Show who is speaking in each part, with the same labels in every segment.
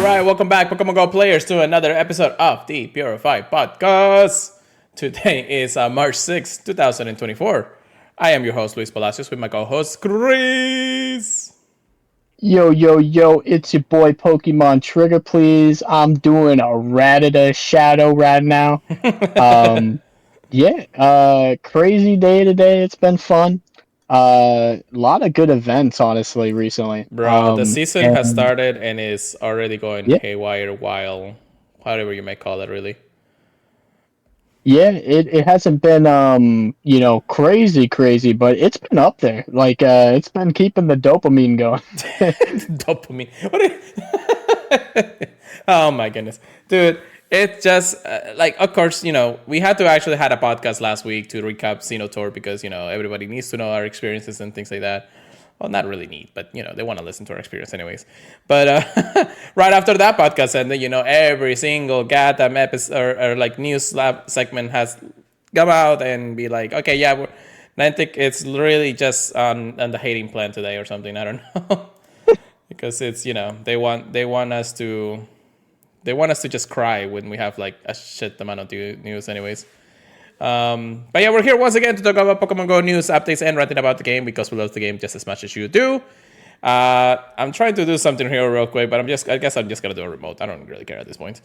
Speaker 1: right, welcome back, Pokemon Go players, to another episode of the Purified podcast. Today is March 6th, 2024. I am your host, Luis Palacios, with my co-host, Chris.
Speaker 2: Yo, it's your boy Pokemon Trigger, please. I'm doing a Rattata Shadow right now. Um, crazy day today. It's been fun. A lot of good events, honestly, recently.
Speaker 1: Bro, the season has
Speaker 2: And
Speaker 1: started and is already going
Speaker 2: yeah,
Speaker 1: haywire, wild, whatever you may call it, really.
Speaker 2: it hasn't been crazy, but it's been up there. Like it's been keeping the dopamine going.
Speaker 1: Dopamine. Oh my goodness, dude! It's just like, of course, we had to actually had a podcast last week to recap Xenotor because everybody needs to know our experiences and things like that. Well, not really need, but they want to listen to our experience anyways. But right after that podcast, and every single goddamn episode or like news lab segment has come out and be like, okay, yeah, I think it's really just on the hating plan today or something. I don't know. Because it's they want us to just cry when we have like a shit amount of news anyways. But yeah, we're here once again to talk about Pokemon Go news, updates, and ranting about the game because we love the game just as much as you do. I'm trying to do something here real quick, but I guess I'm just gonna do a remote. I don't really care at this point.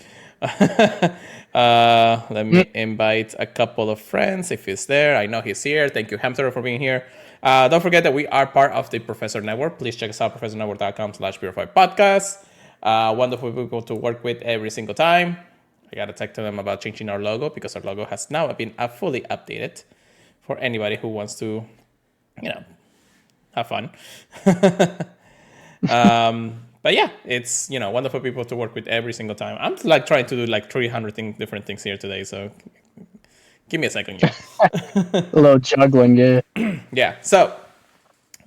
Speaker 1: Let me invite a couple of friends if he's there. I know he's here. Thank you, Hamster, for being here. Don't forget that we are part of the Professor Network. Please check us out, professornetwork.com/purified podcast. Wonderful people to work with every single time. I gotta talk to them about changing our logo because our logo has now been fully updated for anybody who wants to, have fun. But yeah, it's wonderful people to work with every single time. I'm like trying to do like 300 different things here today, so give me a second. Yeah.
Speaker 2: A little juggling, yeah.
Speaker 1: Yeah. So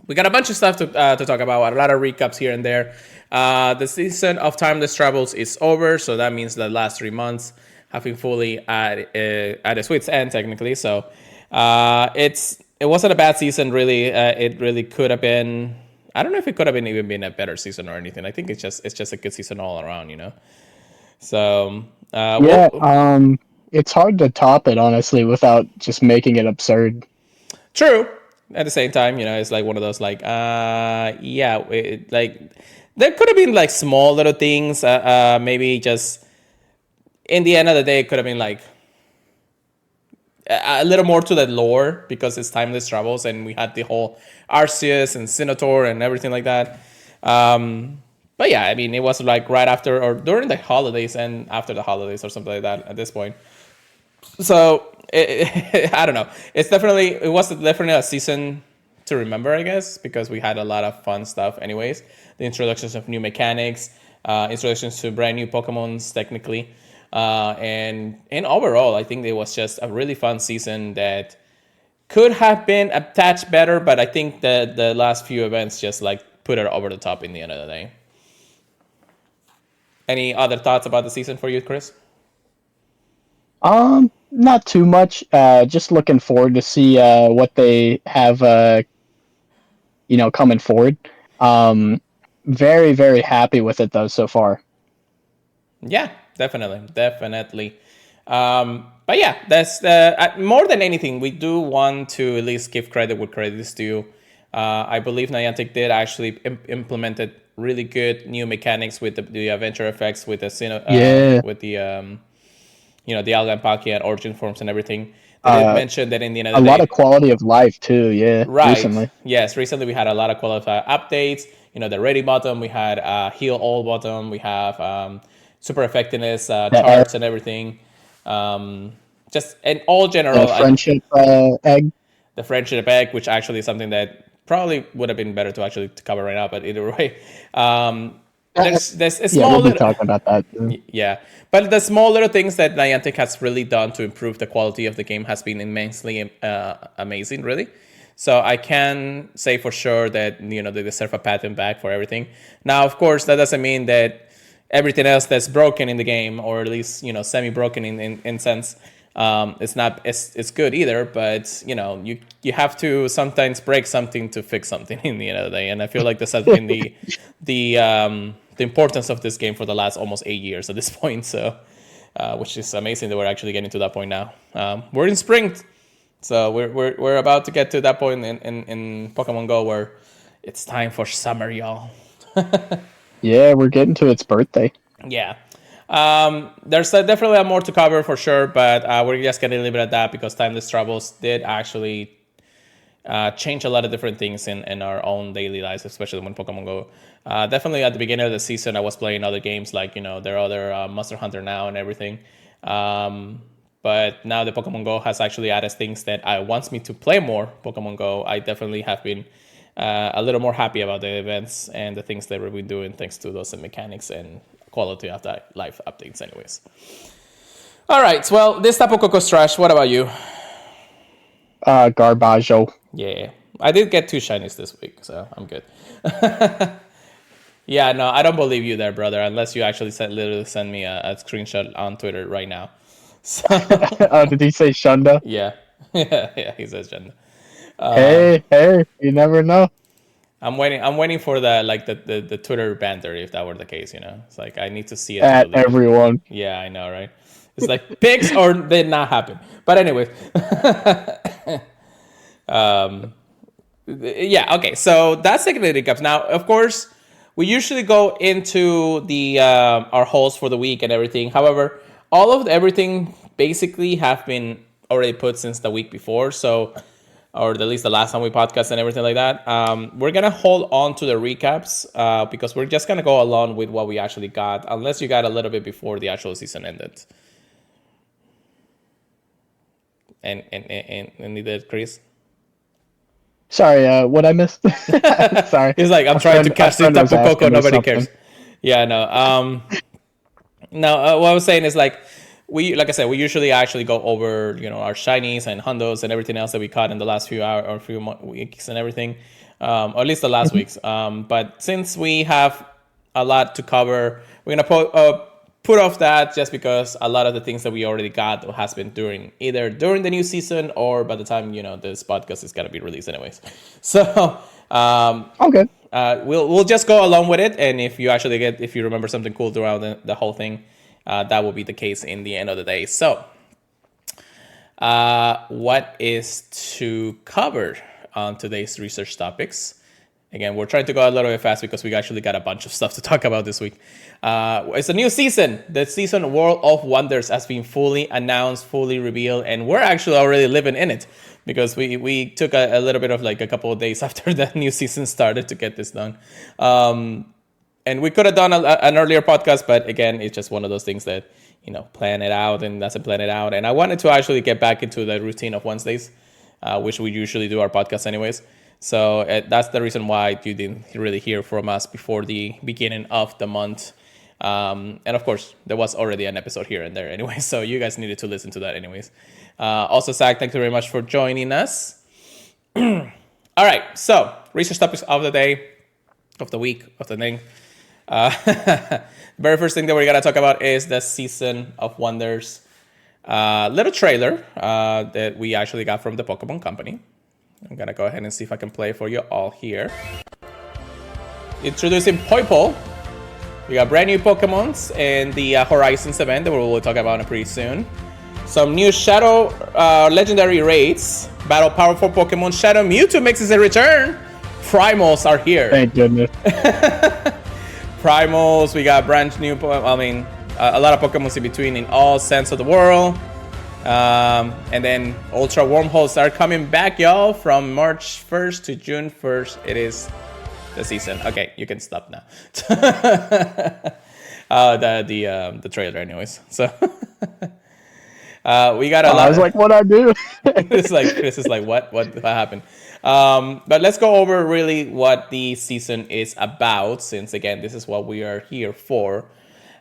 Speaker 1: we got a bunch of stuff to talk about. A lot of recaps here and there. The season of Timeless Travels is over, so that means the last 3 months have been fully at a sweet's end, technically. So it wasn't a bad season, really. It really could have been. I don't know if it could have been a better season or anything. I think it's just a good season all around, So
Speaker 2: it's hard to top it, honestly, without just making it absurd.
Speaker 1: True. At the same time, it's like one of those like, like there could have been like small little things. Maybe just in the end of the day, it could have been like a little more to the lore because it's Timeless Travels and we had the whole Arceus and Senator and everything like that. But yeah, I mean, it was like right after or during the holidays and after the holidays or something like that at this point. So I don't know. It was definitely a season to remember, I guess, because we had a lot of fun stuff. Anyways, the introductions of new mechanics, introductions to brand new Pokemons, technically, and overall, I think it was just a really fun season that could have been attached better, but I think the last few events just like put it over the top in the end of the day. Any other thoughts about the season for you, Chris?
Speaker 2: Not too much. Just looking forward to see what they have coming forward. Very, very happy with it though so far.
Speaker 1: Yeah, definitely. But yeah, that's more than anything. We do want to at least give credit where credit is due. I believe Niantic did actually implemented really good new mechanics with the adventure effects, with the with the the Algan Paki and origin forms and everything. They did mention that in the end of the
Speaker 2: day, a lot
Speaker 1: of
Speaker 2: quality of life too. Yeah,
Speaker 1: right.
Speaker 2: Recently,
Speaker 1: yes, recently we had a lot of quality updates. The ready button, we had heal all button, we have super effectiveness charts and everything. Just in all general,
Speaker 2: the friendship egg.
Speaker 1: The friendship egg, which actually is something that probably would have been better to actually cover right now, but either way, there's a small
Speaker 2: we'll be talking about that.
Speaker 1: Yeah, but the small little things that Niantic has really done to improve the quality of the game has been immensely amazing, really. So I can say for sure that they deserve a pat on back for everything. Now, of course, that doesn't mean that everything else that's broken in the game, or at least semi-broken in sense, it's good either. But you have to sometimes break something to fix something in the end of the day. And I feel like this has been the the importance of this game for the last almost 8 years at this point. So, which is amazing that we're actually getting to that point now. We're in spring, so we're about to get to that point in Pokemon Go where it's time for summer, y'all.
Speaker 2: Yeah, we're getting to its birthday.
Speaker 1: Yeah. There's definitely a more to cover for sure, but we're just going to leave it at that because Timeless Travels did actually change a lot of different things in our own daily lives, especially when Pokemon Go. Definitely at the beginning of the season, I was playing other games like, there are other Monster Hunter now and everything. But now the Pokemon Go has actually added things that wants me to play more Pokemon Go. I definitely have been a little more happy about the events and the things that we've been doing thanks to those mechanics and quality of the life updates anyways. All right, well, this Tapu Koko's trash. What about you?
Speaker 2: Garbaggio.
Speaker 1: Yeah, I did get 2 shinies this week, so I'm good. Yeah, no, I don't believe you there, brother, unless you actually literally send me a screenshot on Twitter right now. So,
Speaker 2: Oh, did he say Shunda?
Speaker 1: yeah. Yeah, he says gender.
Speaker 2: Hey, you never know.
Speaker 1: I'm waiting for the Twitter banter if that were the case, It's like I need to see it.
Speaker 2: At everyone.
Speaker 1: Yeah, I know, right? It's like pics or did not happen. But anyways. Yeah, okay. So that's the Canadian Cups. Now, of course, we usually go into the our holes for the week and everything. However, all of everything basically have been already put since the week before. So, or at least the last time we podcast and everything like that. We're gonna hold on to the recaps because we're just gonna go along with what we actually got, unless you got a little bit before the actual season ended. And neither Chris.
Speaker 2: Sorry, what I missed? Sorry.
Speaker 1: He's like, I'm trying to catch the Tapu Koko. Nobody cares. Yeah, no. No, what I was saying is like I said, we usually actually go over, our shinies and hundos and everything else that we caught in the last few hours or few weeks and everything, or at least the last weeks. But since we have a lot to cover, we're gonna put off that just because a lot of the things that we already got has been either during the new season or by the time this podcast is gonna be released anyways. So
Speaker 2: okay,
Speaker 1: we'll just go along with it, and if you remember something cool throughout the whole thing, that will be the case in the end of the day. So what is to cover on today's research topics? Again, we're trying to go a little bit fast because we actually got a bunch of stuff to talk about this week. It's a new season. The season World of Wonders has been fully announced, fully revealed, and we're actually already living in it because we took a little bit of like a couple of days after the new season started to get this done. And we could have done an earlier podcast, but again, it's just one of those things that, plan it out and doesn't plan it out. And I wanted to actually get back into the routine of Wednesdays, which we usually do our podcast anyways. So that's the reason why you didn't really hear from us before the beginning of the month. And of course, there was already an episode here and there anyway, so you guys needed to listen to that anyways. Also, Zach, thank you very much for joining us. All right, so research topics of the day, of the week, of the thing. Very first thing that we're going to talk about is the Season of Wonders little trailer that we actually got from the Pokemon Company. I'm going to go ahead and see if I can play for you all here. Introducing Poipole. We got brand new Pokemons in the Horizons event that we'll talk about pretty soon. Some new Shadow Legendary raids. Battle powerful Pokemon. Shadow Mewtwo makes its return. Primals are here.
Speaker 2: Thank goodness.
Speaker 1: Primals, we got brand new, a lot of Pokemon in between in all sense of the world. And then Ultra Wormholes are coming back, y'all, from March 1st to June 1st. It is the season. Okay, you can stop now. The trailer anyways. So we got a lot.
Speaker 2: I was like, what I do?
Speaker 1: This is like what happened? But let's go over really what the season is about, since again this is what we are here for.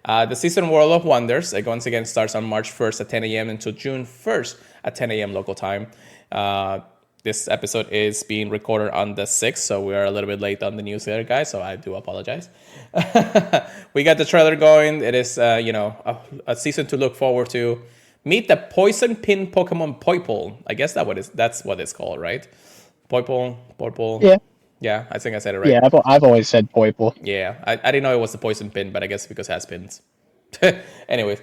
Speaker 1: The season World of Wonders once again starts on March 1st at 10 a.m. until June 1st at 10 a.m. local time. This episode is being recorded on the 6th, so we are a little bit late on the news there, guys, so I do apologize. We got the trailer going. It is a season to look forward to. Meet the Poison Pin Pokemon Poipole. I guess that's what it's called, right? Poipole.
Speaker 2: Yeah.
Speaker 1: Yeah, I think I said it right.
Speaker 2: Yeah, I've always said Poiple.
Speaker 1: Yeah, I didn't know it was the poison pin, but I guess because it has pins. Anyways,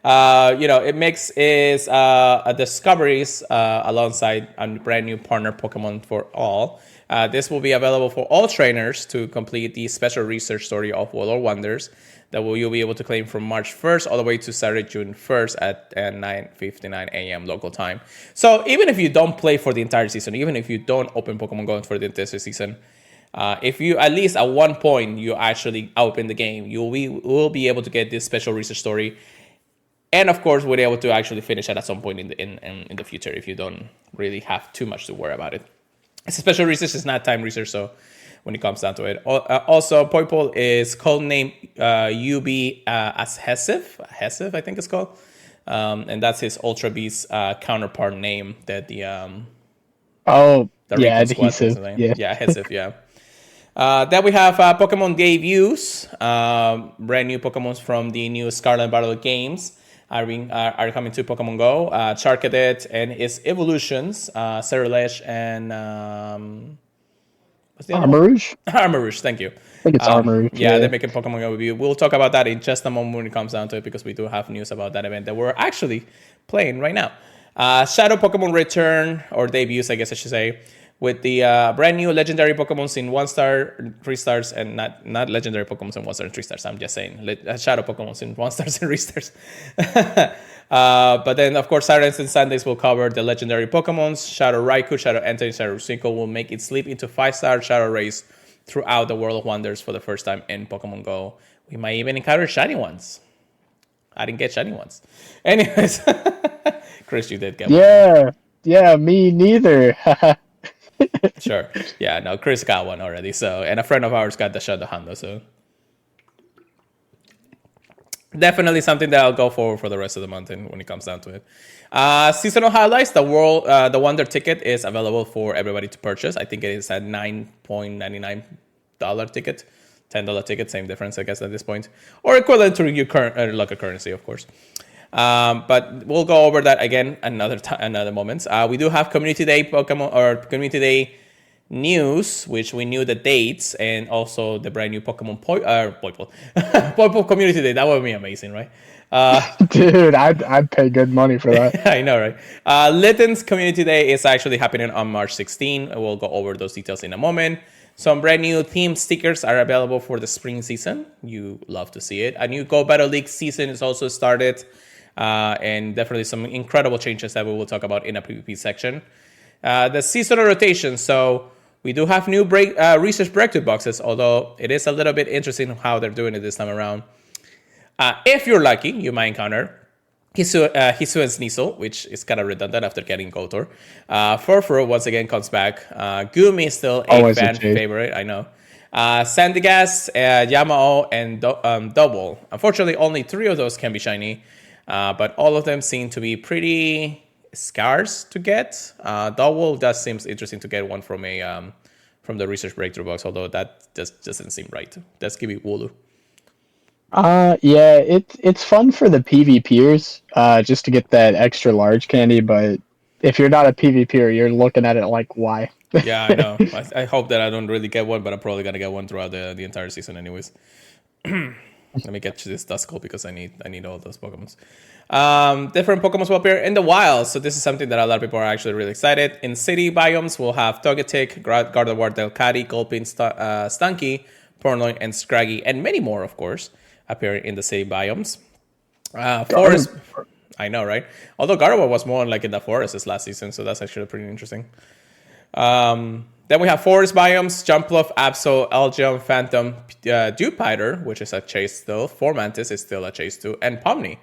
Speaker 1: it makes is a discoveries alongside a brand new partner Pokemon for all. This will be available for all trainers to complete the special research story of World of Wonders that you'll be able to claim from March 1st all the way to Saturday, June 1st at 9:59 a.m. local time. So even if you don't play for the entire season, even if you don't open Pokemon Go for the entire season, if you at least at one point you actually open the game, will be able to get this special research story, and of course we're able to actually finish it at some point in the future if you don't really have too much to worry about it. It's a special research, it's not time research, so when it comes down to it. Also, Poipole is codenamed UB as Hesif, I think it's called, and that's his Ultra Beast counterpart name that the
Speaker 2: Oh, yeah,
Speaker 1: Recon Squad thinks
Speaker 2: adhesive.
Speaker 1: his name.
Speaker 2: Yeah.
Speaker 1: Yeah, Hesif, yeah. Then we have Pokemon debuts. Brand new Pokemons from the new Scarlet Battle games are coming to Pokemon Go. Charcadet and its evolutions, Cerulean and what's the other one?
Speaker 2: Armourouge?
Speaker 1: Armourouge, thank you.
Speaker 2: I think it's Armourouge.
Speaker 1: Yeah, they're making Pokemon Go review. We'll talk about that in just a moment when it comes down to it because we do have news about that event that we're actually playing right now. Shadow Pokemon return, or debuts, I guess I should say, with the brand new legendary Pokemons in 1-star, 3 stars, and not legendary Pokemons in 1-star and 3 stars. I'm just saying Shadow Pokemons in 1-stars and 3 stars. But then, of course, Saturdays and Sundays will cover the legendary Pokemons. Shadow Raikou, Shadow Entei, Shadow Cinco will make its leap into 5-star Shadow Race throughout the World of Wonders for the first time in Pokemon Go. We might even encounter shiny ones. I didn't get shiny ones. Anyways, Chris, you did get one.
Speaker 2: Yeah, me neither.
Speaker 1: Sure. Yeah, no, Chris got one already. So, and a friend of ours got the Shadow Hondo. So, definitely something that I'll go for the rest of the month when it comes down to it. Seasonal highlights. The Wonder ticket is available for everybody to purchase. I think it is at $9.99 ticket, $10 ticket, same difference, I guess, at this point, or equivalent to your current local currency, of course. But we'll go over that again another moment. We do have Community Day Pokemon or Community Day news, which we knew the dates and also the brand new Pokemon Poipole Community Day. That would be amazing, right?
Speaker 2: Dude, I'd pay good money for that.
Speaker 1: I know, right? Litten's Community Day is actually happening on March 16. We'll go over those details in a moment. Some brand new theme stickers are available for the spring season. You love to see it. A new Go Battle League season is also started. And definitely some incredible changes that we will talk about in a PvP section. The seasonal rotation. So we do have new research breakthrough boxes, although it is a little bit interesting how they're doing it this time around. If you're lucky, you might encounter Hisu and Sneasel, which is kind of redundant after getting Kotor. Furfur once again comes back. Goomy is still a fan favorite, I know. Sandygast, Yamao, and Double. Unfortunately, only 3 of those can be shiny. But all of them seem to be pretty scarce to get. Double does seems interesting to get one from the research breakthrough box, although that just doesn't seem right. Let's give it Wooloo.
Speaker 2: Yeah, it's fun for the PvPers, just to get that extra large candy, but if you're not a PvPer, you're looking at it like, why?
Speaker 1: Yeah, I know. I hope that I don't really get one, but I'm probably gonna get one throughout the entire season anyways. Let me get to this Duskull because I need all those Pokemons. Different Pokemons will appear in the wild, so this is something that a lot of people are actually really excited. In city biomes, we'll have Togetic, Gardevoir, Delcatty, Gulpin, Stunky, Purloin, and Scraggy, and many more, of course, appearing in the city biomes. Forest, I know, right? Although Gardevoir was more like in the forests this last season, so that's actually pretty interesting. Then we have forest biomes, Jumpluff, Absol, Elgyem, Phantom, Dewpider, which is a chase still, Formantis is still a chase too, and Pomni,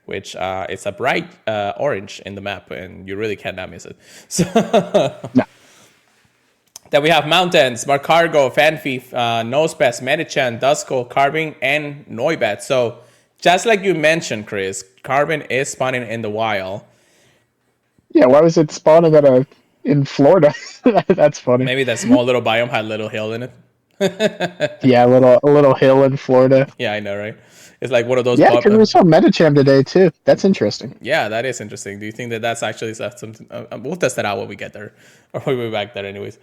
Speaker 1: which is a bright orange in the map, and you really cannot miss it. So
Speaker 2: No.
Speaker 1: Then we have mountains, Marcargo, Fanfi, Nosepest, Medichan, Duskull, Carbine, and Noibat. So just like you mentioned, Chris, Carbine is spawning in the wild.
Speaker 2: Yeah, why was it spawning in Florida? That's funny.
Speaker 1: Maybe that small little biome had a little hill in it.
Speaker 2: Yeah, a little hill in Florida.
Speaker 1: Yeah, I know, right? It's like one of those
Speaker 2: Yeah,
Speaker 1: pop.
Speaker 2: because we saw Metacham today too. That's interesting.
Speaker 1: Yeah, that is interesting. Do you think that that's actually something? We'll test that out when we get there, or when we're back there, anyways.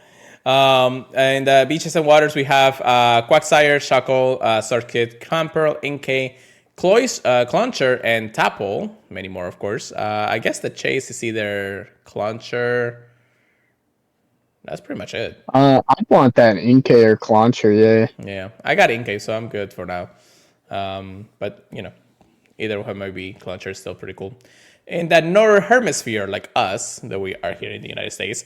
Speaker 1: And beaches and waters, we have Quagsire, Shackle, Circuit, Clamperl, Inkay, Cloyce, Cluncher, and Tapple. Many more, of course. I guess the chase is either Cluncher. That's pretty much it.
Speaker 2: I want that Inkay or Clauncher, yeah.
Speaker 1: Yeah, I got Inkay, so I'm good for now. But either one might be Cluncher is still pretty cool. In that northern hemisphere, like us, that we are here in the United States,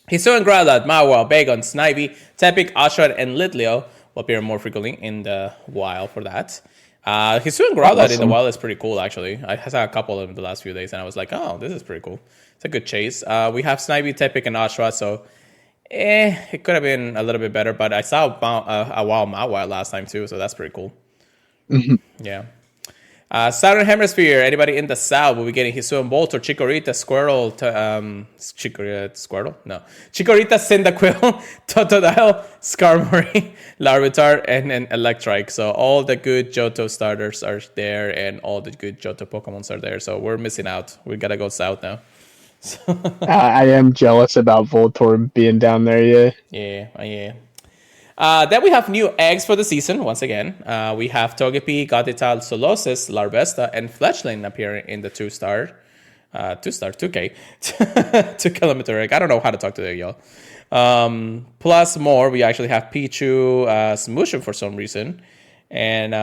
Speaker 1: Hisuian Growlithe, Mawile, Bagon, Snivy, Tepic, Oshawott, and Litleo will appear more frequently in the wild for that. Hisuian Growlithe in the wild is pretty cool, actually. I saw a couple of them the last few days, and I was like, oh, this is pretty cool. It's a good chase. We have Snivy, Tepic, and Oshawott, so it could have been a little bit better, but I saw a wild Mawile last time, too, so that's pretty cool. Yeah. Southern Hemisphere, anybody in the South will be getting Hisuian Bolter, Chikorita, Squirtle, Chikorita, Squirtle? No. Chikorita, Cyndaquil, Totodile, Skarmory, Larvitar, and then Electrike. So all the good Johto starters are there, and all the good Johto Pokemons are there. So we're missing out. We gotta go South now.
Speaker 2: I am jealous about Voltorb being down there, yeah.
Speaker 1: Yeah. Then we have new eggs for the season, once again. We have Togepi, Gothitelle, Solosis, Larvesta, and Fletchling appearing in the 2-star. 2K. 2 kilometer egg. I don't know how to talk to that, y'all. Plus more, we actually have Pichu, Smooshin for some reason, and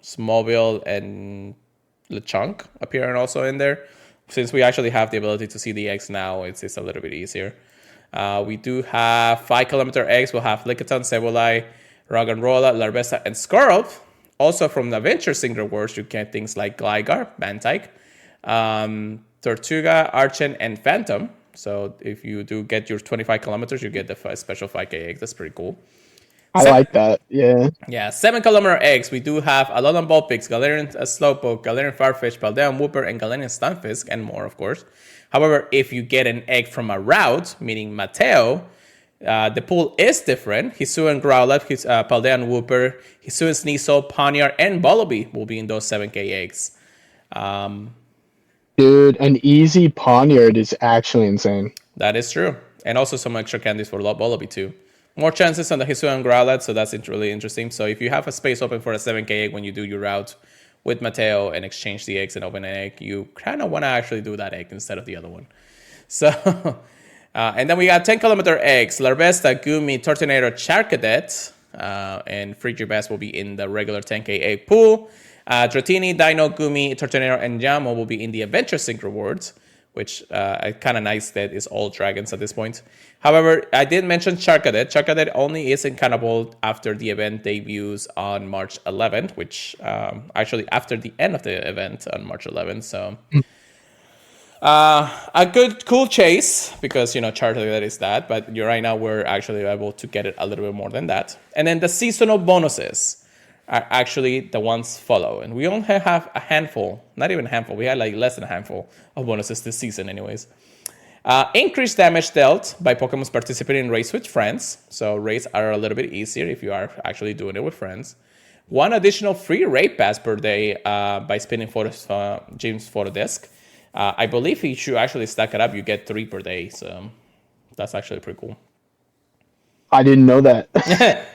Speaker 1: Smallville and Lechonk appearing also in there. Since we actually have the ability to see the eggs now, it's a little bit easier. We do have 5 kilometer eggs. We'll have Lickitung, Sableye, Roggenrola, Larvesta, and Squirtle. Also from the Adventure Singer Rewards, you get things like Gligar, Bantike, Tortuga, Archen, and Phantom. So if you do get your 25 kilometers, you get the special 5K egg. That's pretty cool.
Speaker 2: I like that, yeah.
Speaker 1: Yeah, 7 kilometer eggs. We do have Alolan Vulpix, Galarian Slowpoke, Galarian Farfetch, Paldean Wooper, and Galarian Stunfisk, and more, of course. However, if you get an egg from a route, meaning Mateo, the pool is different. Hisuian Growlithe, Paldean Wooper, Hisuian Sneasel, Ponyard, and Vullaby will be in those 7K eggs.
Speaker 2: Dude, an easy Ponyard is actually insane.
Speaker 1: That is true. And also some extra candies for Vullaby, too. More chances on the Hisuian Growlithe, so that's really interesting. So if you have a space open for a 7K egg when you do your route with Mateo and exchange the eggs and open an egg, you kind of want to actually do that egg instead of the other one. So, and then we got 10 kilometer eggs. Larvesta, Gumi, Tortonado, Charcadet, and Frigibass will be in the regular 10K egg pool. Dratini, Dino, Gumi, Tortonado, and Jamo will be in the Adventure Sync rewards, which kind of nice that is all dragons at this point. However, I did mention Charcadet. Charcadet only is incannable after the event debuts on March 11th, which actually after the end of the event on March 11th. So a good, cool chase because, Charcadet is that. But right now we're actually able to get it a little bit more than that. And then the seasonal bonuses are actually the ones follow. And we only have a handful, not even a handful. We had like less than a handful of bonuses this season anyways. Increased damage dealt by Pokemon participating in raids with friends. So raids are a little bit easier if you are actually doing it with friends. 1 additional free raid pass per day by spinning James' photo disc. I believe if you actually stack it up, you get 3 per day. So that's actually pretty cool.
Speaker 2: I didn't know that.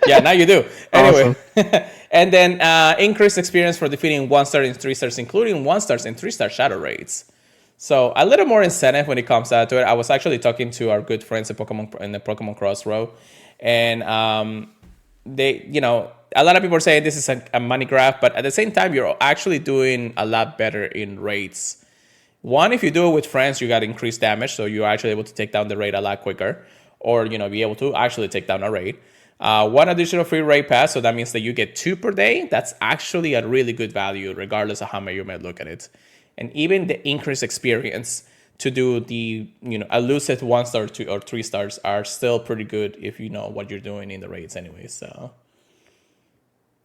Speaker 1: Yeah, now you do. Anyway.
Speaker 2: Awesome.
Speaker 1: And then increased experience for defeating 1-star and 3-stars, including 1-stars and 3-star shadow raids. So a little more incentive when it comes out to it. I was actually talking to our good friends in the Pokemon Crossroad, and they, a lot of people are saying this is a money grab, but at the same time, you're actually doing a lot better in raids. One, if you do it with friends, you got increased damage, so you're actually able to take down the raid a lot quicker, or be able to actually take down a raid. 1 additional free raid pass, so that means that you get 2 per day. That's actually a really good value, regardless of how many you might look at it. And even the increased experience to do the elusive 1-star or 3-stars are still pretty good if you know what you're doing in the raids anyway. So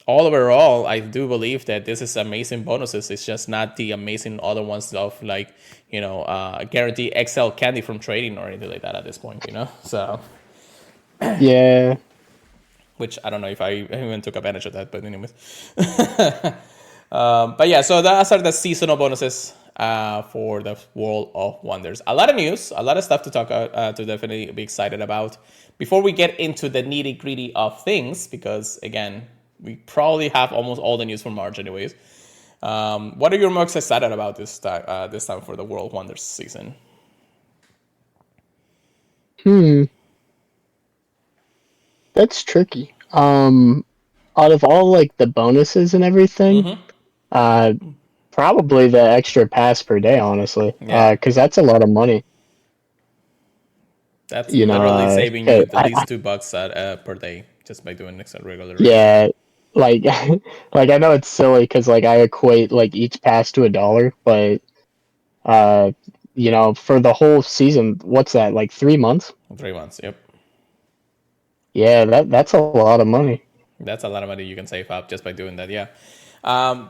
Speaker 1: all overall, I do believe that this is amazing bonuses. It's just not the amazing other ones of like guarantee XL candy from trading or anything like that at this point. So
Speaker 2: Yeah.
Speaker 1: which I don't know if I even took advantage of that, but anyways. But yeah, so those are the seasonal bonuses for the World of Wonders. A lot of news, a lot of stuff to talk to definitely be excited about. Before we get into the nitty gritty of things, because again, we probably have almost all the news from March anyways. What are you most excited about this time for the World of Wonders season?
Speaker 2: That's tricky. Out of all like the bonuses and everything, uh, probably the extra pass per day, honestly,
Speaker 1: Yeah.
Speaker 2: because that's a lot of money.
Speaker 1: That's
Speaker 2: You know,
Speaker 1: literally saving you at
Speaker 2: I
Speaker 1: least $2 per day just by doing next regular race.
Speaker 2: yeah, like like I know it's silly because like I equate like each pass to $1, but uh, for the whole season, what's that, like 3 months?
Speaker 1: 3 months, yep.
Speaker 2: Yeah, that's a lot of money.
Speaker 1: That's a lot of money you can save up just by doing that. Yeah,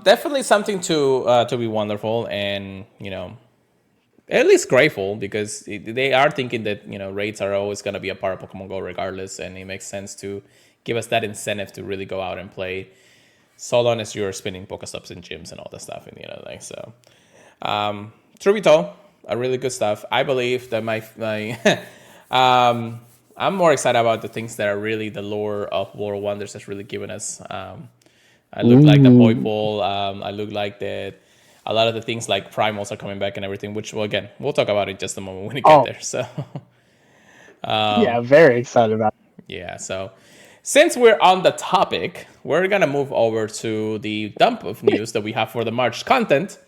Speaker 1: definitely something to be wonderful, and at least grateful, because they are thinking that raids are always going to be a part of Pokemon Go regardless, and it makes sense to give us that incentive to really go out and play, so long as you're spinning Pokestops in gyms and all that stuff in the end of the day. So, truth be told, a really good stuff. I believe that my I'm more excited about the things that are really the lore of World of Wonders has really given us. I look like the
Speaker 2: Ooh.
Speaker 1: Poipole. I look like that. A lot of the things like primals are coming back and everything, which, well, again, we'll talk about in just a moment when we get
Speaker 2: Oh,
Speaker 1: there. So,
Speaker 2: yeah, very excited about
Speaker 1: yeah. So, since we're on the topic, we're gonna move over to the dump of news that we have for the March content,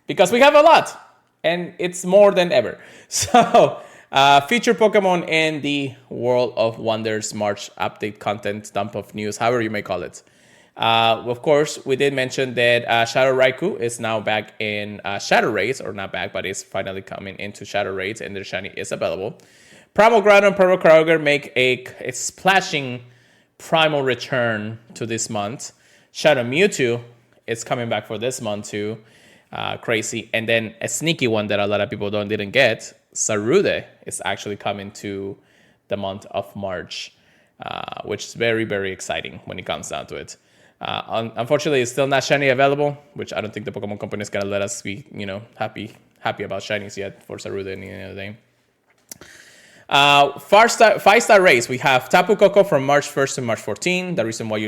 Speaker 1: because we have a lot, and it's more than ever. So, feature Pokemon in the World of Wonders March update content, dump of news, however you may call it. Of course, we did mention that Shadow Raikou is now back in Shadow Raids, or not back, but is finally coming into Shadow Raids, and their shiny is available. Primal Groudon and Purple Kyogre make a splashing primal return to this month. Shadow Mewtwo is coming back for this month too. Crazy. And then a sneaky one that a lot of people didn't get, Sarude, is actually coming to the month of March, which is very, very exciting when it comes down to it. Unfortunately, it's still not shiny available, which I don't think the Pokemon Company is gonna let us be, happy about shinies yet for Sarude in the end of the day. 5-star race. We have Tapu Koko from March 1st to March 14th. The reason why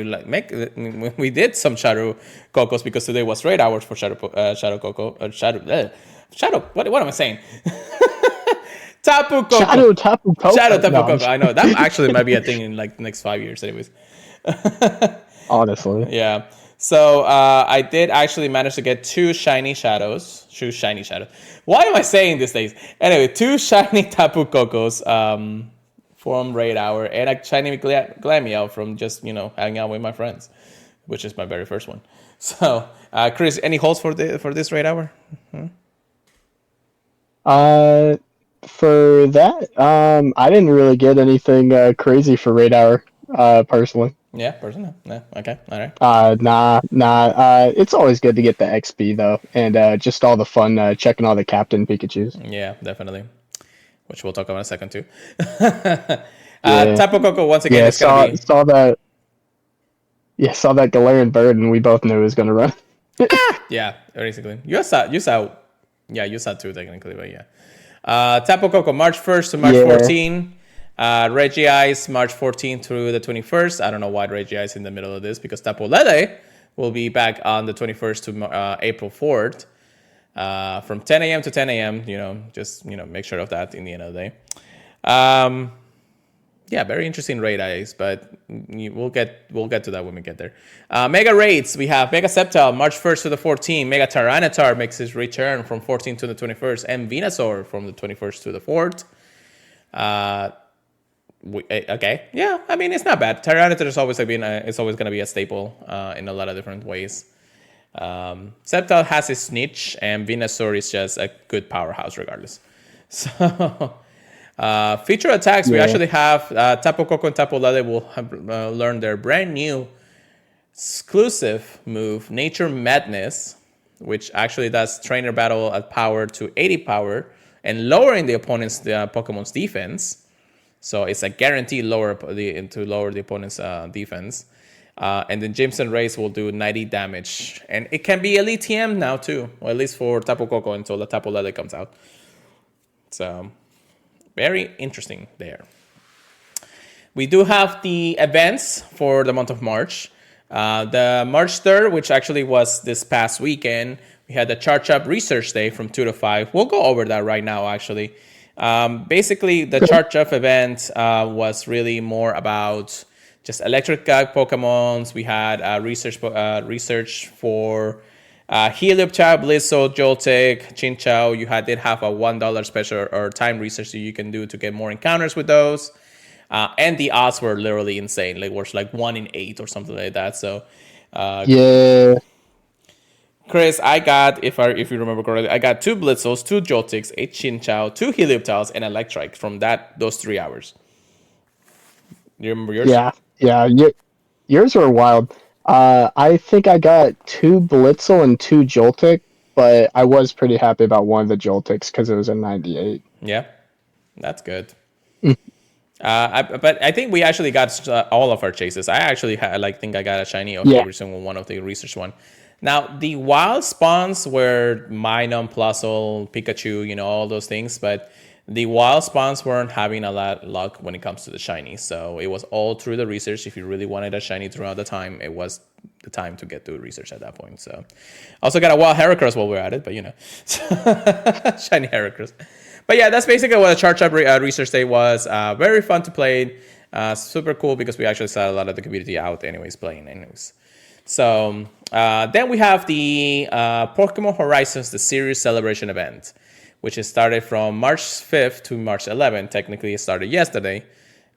Speaker 1: we did some Shadow Cocos because today was raid hours for Shadow Coco. Shadow. What am I saying? Tapu Koko.
Speaker 2: Shadow Tapu Koko.
Speaker 1: Shadow Tapu
Speaker 2: No,
Speaker 1: Koko. I know that actually might be a thing in like the next 5 years, anyways.
Speaker 2: honestly.
Speaker 1: Yeah. So I did actually manage to get two shiny shadows. Why am I saying these days? Anyway, two shiny Tapu Kokos from raid hour, and a shiny Glameow from just hanging out with my friends, which is my very first one. So, Chris, any holds for this raid hour?
Speaker 2: For that, I didn't really get anything crazy for raid hour, personally.
Speaker 1: Yeah, personal. Yeah, okay, all right.
Speaker 2: Nah. It's always good to get the XP though, and just all the fun checking all the Captain Pikachu's.
Speaker 1: Yeah, definitely. Which we'll talk about in a second too.
Speaker 2: Yeah,
Speaker 1: Tapu Koko once again
Speaker 2: yeah.
Speaker 1: is gonna be.
Speaker 2: Saw that. Yeah, saw that Galarian bird, and we both knew it was gonna run.
Speaker 1: Yeah, basically. You saw. Yeah, you saw two technically, but yeah. Tapu Koko March 1st to March 14th. Regice March 14th through the 21st. I don't know why Regice in the middle of this, because Tapu Lele will be back on the 21st to April 4th. From 10 a.m. to 10 a.m. Just make sure of that in the end of the day. Yeah, very interesting raid eyes, but we'll get to that when we get there. Mega raids, we have Mega Sceptile March 1st to the 14th. Mega Tyranitar makes his return from 14th to the 21st, and Venusaur from the 21st to the 4th. Okay, yeah, I mean, it's not bad. Tyranitar is always going to be a staple in a lot of different ways. Sceptile has its niche, and Venusaur is just a good powerhouse regardless. So, feature attacks, we actually have Tapu Koko and Tapu Lele will learn their brand new exclusive move, Nature Madness, which actually does trainer battle at power to 80 power and lowering the opponent's Pokemon's defense. So it's a guaranteed to lower the opponent's defense. And then Jameson Race will do 90 damage. And it can be Elite TM now too, or at least for Tapu Koko until the Tapu Lele comes out. So very interesting there. We do have the events for the month of March. The March 3rd, which actually was this past weekend, we had the Charge Up Research Day from 2 to 5. We'll go over that right now, actually. Basically, the Charge Up event was really more about just electric Pokemons. We had research for Helioptile, Blissey, Joltik, Chinchou. You did have a $1 special or time research that you can do to get more encounters with those. And the odds were literally insane. Like, was like 1 in 8 or something like that. So,
Speaker 2: yeah.
Speaker 1: Chris, I got, if you remember correctly, I got 2 Blitzos, 2 Joltiks, 8 Chinchou, 2 Helioptiles, and Electrike from those 3 hours. You remember yours?
Speaker 2: Yeah. Yours were wild. I think I got 2 Blitzel and 2 Joltik, but I was pretty happy about one of the Joltiks because it was a 98.
Speaker 1: Yeah, that's good. But I think we actually got all of our chases. I actually think I got a shiny of every single one of the research one. Now, the wild spawns were Minun, Plusle, Pikachu, all those things, but the wild spawns weren't having a lot of luck when it comes to the shiny. So it was all through the research. If you really wanted a shiny throughout the time, it was the time to get to research at that point. So also got a wild Heracross while we're at it, but shiny Heracross. But yeah, that's basically what a Charge Up Research Day was. Very fun to play. Super cool because we actually saw a lot of the community out playing anyways. So then we have the Pokemon Horizons, the Series Celebration event, which is started from March 5th to March 11th. Technically, it started yesterday,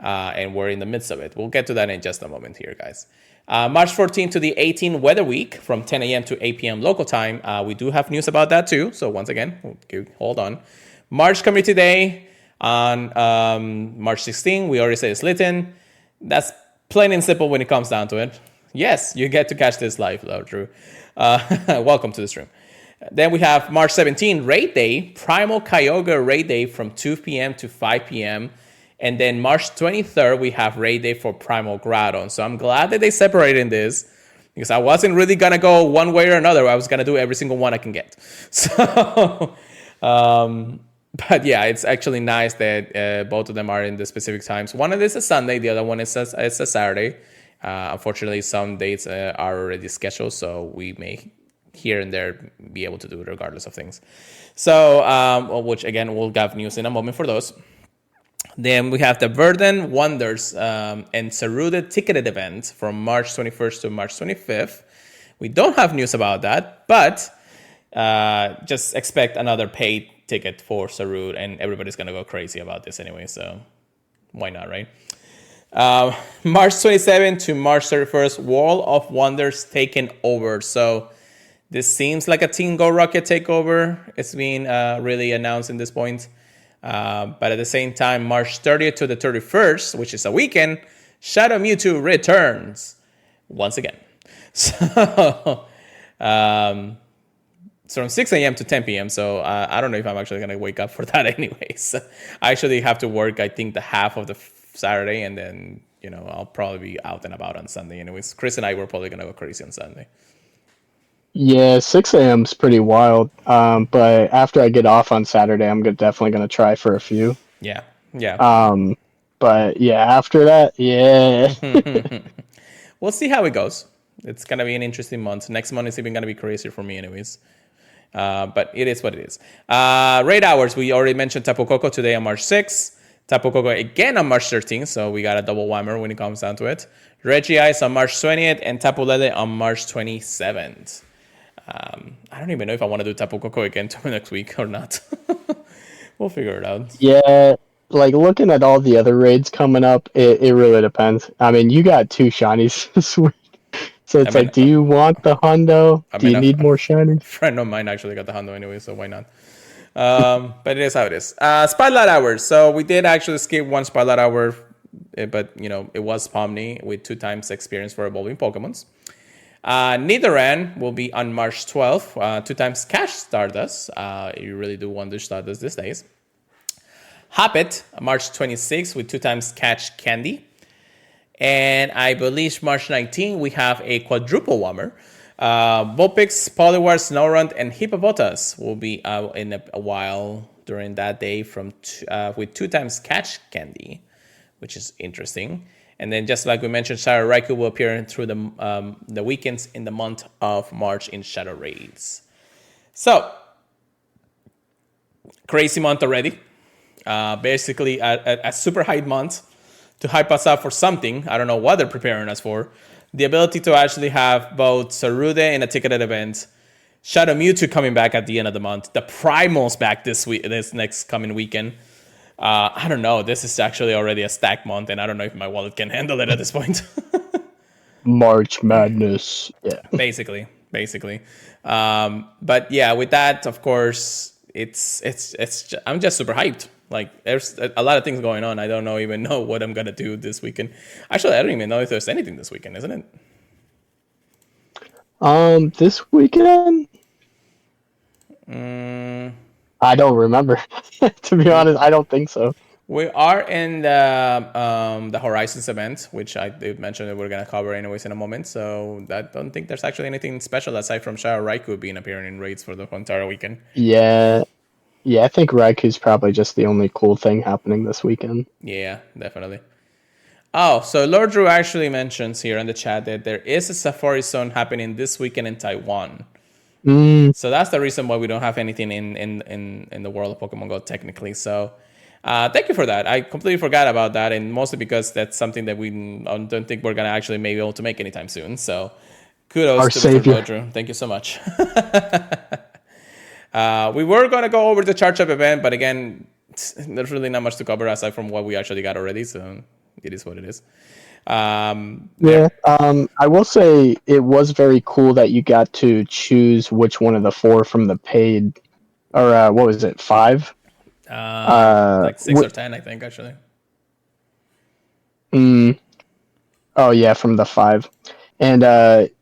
Speaker 1: and we're in the midst of it. We'll get to that in just a moment here, guys. March 14th to the 18th Weather Week from 10 a.m. to 8 p.m. local time. We do have news about that too. So once again, hold on. March Community Day on March 16th. We already said it's Litten. That's plain and simple when it comes down to it. Yes, you get to catch this live, though, Drew. Welcome to the stream. Then we have March 17th, Raid Day, Primal Kyogre Raid Day from 2 p.m. to 5 p.m. And then March 23rd, we have Raid Day for Primal Groudon. So I'm glad that they separated this because I wasn't really going to go one way or another. I was going to do every single one I can get. So, but yeah, it's actually nice that both of them are in the specific times. One of this is Sunday, the other one is a Saturday. Unfortunately, some dates are already scheduled, so we may here and there be able to do it regardless of things. So, which again, we'll have news in a moment for those. Then we have the Verdant Wonders and Saruda ticketed event from March 21st to March 25th. We don't have news about that, but just expect another paid ticket for Sarud, and everybody's going to go crazy about this anyway, so why not, right? March 27th to March 31st, Wall of Wonders taken over. So this seems like a Team Go Rocket takeover. It's been really announced in this point. But at the same time, March 30th to the 31st, which is a weekend, Shadow Mewtwo returns once again. So it's from 6 a.m. to 10 p.m. So I don't know if I'm actually going to wake up for that anyways. I actually have to work, I think, the half of the Saturday, and then, I'll probably be out and about on Sunday anyways. Chris and I were probably going to go crazy on Sunday.
Speaker 2: Yeah, 6 a.m. is pretty wild. But after I get off on Saturday, I'm definitely going to try for a few.
Speaker 1: Yeah.
Speaker 2: But yeah, after that, yeah.
Speaker 1: We'll see how it goes. It's going to be an interesting month. Next month is even going to be crazier for me anyways. But it is what it is. Raid hours, we already mentioned Tapu Koko today on March 6th. Tapu Koko again on March 13th, so we got a double whammer when it comes down to it. Regice on March 20th and Tapu Lele on March 27th. I don't even know if I want to do Tapu Koko again next week or not. We'll figure it out.
Speaker 2: Yeah, looking at all the other raids coming up, it really depends. I mean, you got 2 shinies this week. So it's do you want the hundo? Do you need more shinies?
Speaker 1: A friend of mine actually got the hundo anyway, so why not? But it is how it is. Spotlight hours. So we did actually skip one spotlight hour, but it was Pomni with 2 times experience for evolving Pokemons. Nidoran will be on March 12th. 2 times Cash Stardust. You really do want to Stardust these days. Hoppet, March 26th with 2 times catch candy. And I believe March 19th, we have a quadruple warmer. Vulpix, Poliwar, Snorunt, and Hippopotas will be out in a while during that day with 2 times catch candy, which is interesting. And then, just like we mentioned, Shadow Raikou will appear through the weekends in the month of March in Shadow Raids. So, crazy month already. Basically, a super hype month to hype us up for something. I don't know what they're preparing us for. The ability to actually have both Sarude in a ticketed event, Shadow Mewtwo coming back at the end of the month, the Primals back this next coming weekend. I don't know. This is actually already a stacked month, and I don't know if my wallet can handle it at this point.
Speaker 2: March Madness. Yeah.
Speaker 1: Basically. But yeah, with that, of course, it's I'm just super hyped. Like, there's a lot of things going on. I don't even know what I'm gonna do this weekend. Actually, I don't even know if there's anything this weekend, isn't it?
Speaker 2: This weekend? I don't remember. To be honest, I don't think so.
Speaker 1: We are in the Horizons event, which I did mention that we're gonna cover anyways in a moment. So I don't think there's actually anything special aside from Shadow Raikou being appearing in raids for the entire weekend.
Speaker 2: Yeah. Yeah, I think Raiku's probably just the only cool thing happening this weekend.
Speaker 1: Yeah, definitely. Oh, so Lord Drew actually mentions here in the chat that there is a Safari Zone happening this weekend in Taiwan. So that's the reason why we don't have anything in the world of Pokemon Go technically. So thank you for that. I completely forgot about that, and mostly because that's something that we don't think we're gonna actually maybe able to make anytime soon. So kudos to Mr. Lord Drew. Thank you so much. We were going to go over the Charge Up event, but again, there's really not much to cover aside from what we actually got already, so it is what it is.
Speaker 2: Yeah, I will say it was very cool that you got to choose which one of the 4 from the paid, or what was it, 5?
Speaker 1: Like 6 or 10, I think, actually.
Speaker 2: Oh yeah, from the 5. And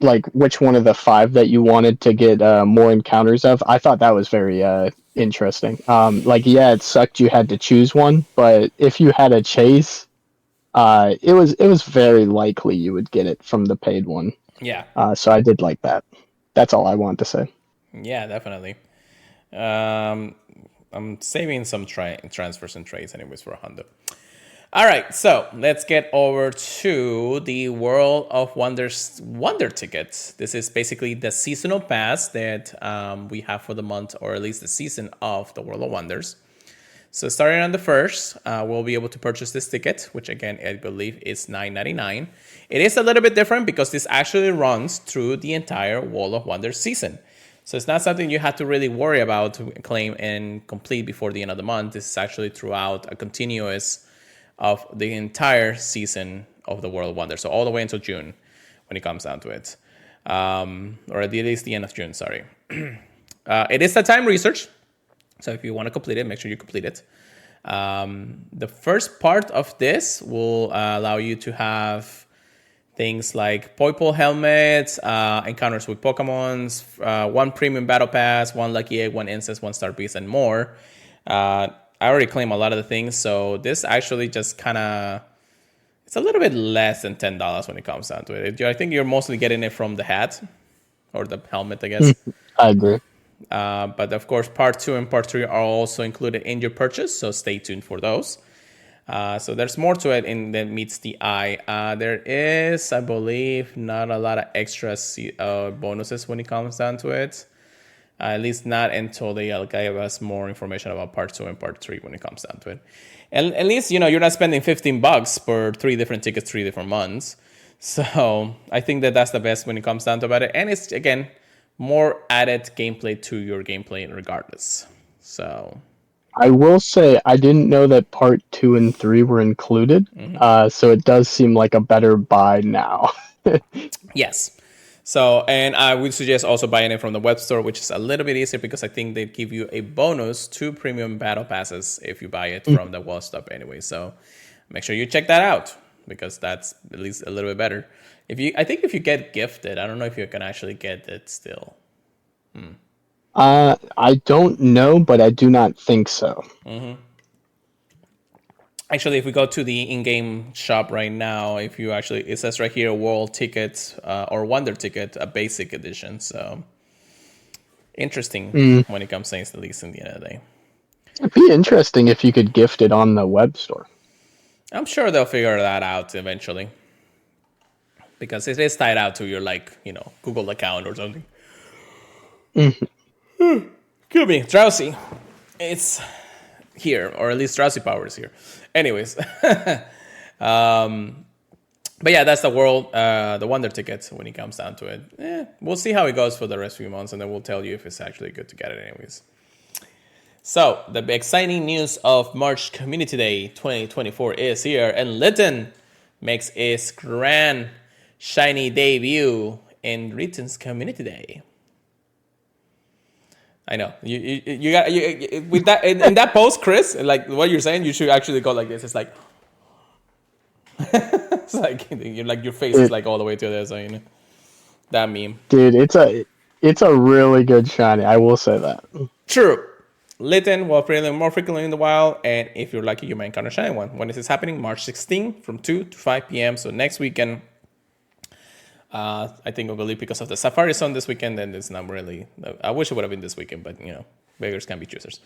Speaker 2: like which one of the 5 that you wanted to get more encounters of. I thought that was very interesting. Like, yeah, it sucked you had to choose one, but if you had a chase, it was very likely you would get it from the paid one.
Speaker 1: Yeah.
Speaker 2: So I did like that. That's all I wanted to say.
Speaker 1: Yeah, definitely. I'm saving some transfers and trades anyways for a Honda. All right, so let's get over to the World of Wonders Wonder tickets. This is basically the seasonal pass that we have for the month, or at least the season of the World of Wonders. So starting on the 1st, we'll be able to purchase this ticket, which again, I believe is $9.99. It is a little bit different because this actually runs through the entire World of Wonders season. So it's not something you have to really worry about to claim and complete before the end of the month. This is actually throughout a continuous of the entire season of the World of Wonder. So all the way until June when it comes down to it. Or at least the end of June, sorry. It is a time research. So if you want to complete it, make sure you complete it. The first part of this will allow you to have things like Poipole helmets, encounters with Pokemons, 1 premium battle pass, 1 lucky egg, 1 incense, 1 star piece, and more. I already claimed a lot of the things, so this actually just kind of, it's a little bit less than $10 when it comes down to it. I think you're mostly getting it from the hat or the helmet, I guess.
Speaker 2: I agree.
Speaker 1: But of course, part 2 and part 3 are also included in your purchase, so stay tuned for those. So there's more to it that meets the eye. There is, I believe, not a lot of extra bonuses when it comes down to it. At least not until they give us more information about part 2 and part 3 when it comes down to it. And at least, you're not spending $15 for 3 different tickets, 3 different months. So I think that's the best when it comes down to about it. And it's, again, more added gameplay to your gameplay regardless. So
Speaker 2: I will say I didn't know that part 2 and 3 were included. So it does seem like a better buy now.
Speaker 1: Yes. So, and I would suggest also buying it from the web store, which is a little bit easier because I think they give you a bonus to premium battle passes if you buy it from the wall stop anyway. So make sure you check that out because that's at least a little bit better. I think if you get gifted, I don't know if you can actually get it still.
Speaker 2: I don't know, but I do not think so.
Speaker 1: Actually, if we go to the in-game shop right now, if you actually, it says right here, World Ticket or Wonder Ticket, a basic edition. So interesting
Speaker 2: Mm.
Speaker 1: when it comes to things, at least in the end of the day.
Speaker 2: It'd be interesting if you could gift it on the web store.
Speaker 1: I'm sure they'll figure that out eventually, because it is tied out to your Google account or something. Excuse me, drowsy. It's here, or at least drowsy power is here. Anyways, but yeah, that's the Wonder Ticket when it comes down to it. We'll see how it goes for the rest of few months, and then we'll tell you if it's actually good to get it anyways. So, the exciting news of March Community Day 2024 is here, and Litten makes its grand shiny debut in Litten's Community Day. I know you got with that in that post, Chris. Like what you're saying, you should actually go like this. It's like it's like your face is like all the way to there, so you know that meme.
Speaker 2: Dude, it's a really good shiny. I will say that.
Speaker 1: True. Litten will appear more frequently in the wild, and if you're lucky, you might encounter a shiny one. When is this happening? March 16th from 2 to 5 p.m. So next weekend. I think, I believe, because of the Safari Zone this weekend, then it's not really. I wish it would have been this weekend, but beggars can be choosers.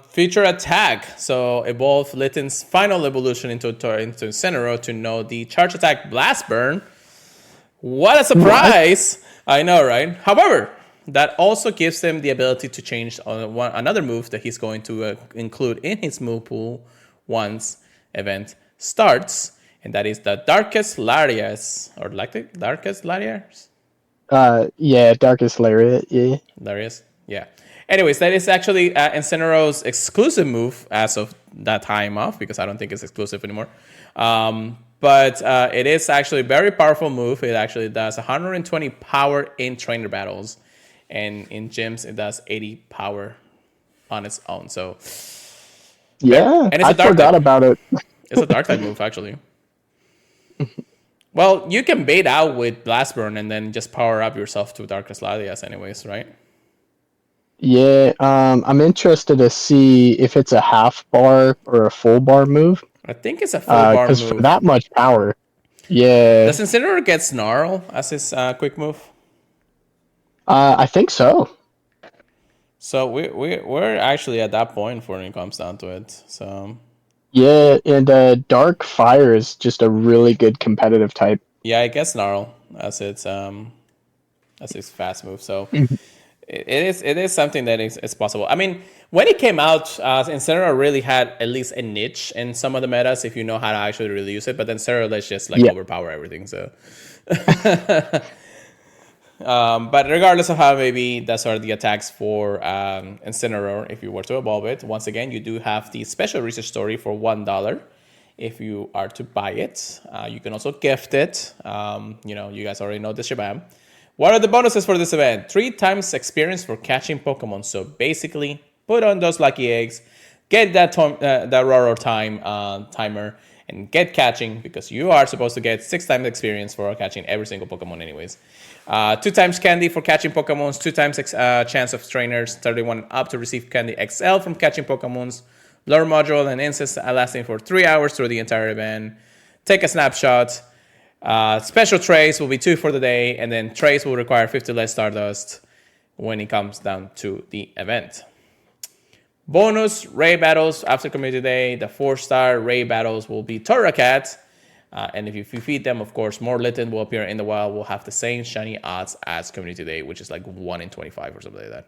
Speaker 1: Feature attack. So evolve Litten's final evolution into Incineroar to know the charge attack Blast Burn. What a surprise! What? I know, right? However, that also gives him the ability to change another move that he's going to include in his move pool once event starts. And that is the Darkest Lariat, or like the Darkest Lariat?
Speaker 2: Yeah, Darkest Lariat, yeah.
Speaker 1: Lariat, yeah. Anyways, that is actually Incineroar's exclusive move as of that time off, because I don't think it's exclusive anymore. But it is actually a very powerful move. It actually does 120 power in trainer battles. And in gyms, it does 80 power on its own. So,
Speaker 2: yeah,
Speaker 1: and it's
Speaker 2: I forgot about it.
Speaker 1: It's a dark type move, actually. Well, you can bait out with Blast Burn and then just power up yourself to Darkest Lariat anyways, right?
Speaker 2: Yeah, I'm interested to see if it's a half bar or a full bar move.
Speaker 1: I think it's a full bar move.
Speaker 2: Because for that much power, yeah.
Speaker 1: Does Incineroar get Snarl as his quick move?
Speaker 2: I think so.
Speaker 1: So we're actually at that point when it comes down to it. So
Speaker 2: yeah, and Dark Fire is just a really good competitive type.
Speaker 1: Yeah, I guess Snarl as its fast move. So it is something that is possible. I mean, when it came out, Incineroar really had at least a niche in some of the metas if you know how to actually really use it. But then Incineroar just overpower everything. So. But regardless of how maybe that's are the attacks for Incineroar, if you were to evolve it, once again, you do have the special research story for $1 if you are to buy it. You can also gift it. You guys already know this shabam. What are the bonuses for this event? 3 times experience for catching Pokemon. So basically, put on those lucky eggs, get that Roro timer, and get catching, because you are supposed to get 6 times experience for catching every single Pokemon anyways. 2 times candy for catching Pokemons, 2 times chance of trainers 31 up to receive candy XL from catching Pokemons, lure module and incense lasting for 3 hours through the entire event. Take a snapshot. Special trays will be 2 for the day, and then trays will require 50 less Stardust when it comes down to the event. Bonus raid battles after Community Day. The 4-star raid battles will be Torracat. And if you feed them, of course, more Litten will appear in the wild. Will have the same shiny odds as Community Day, which is like 1 in 25 or something like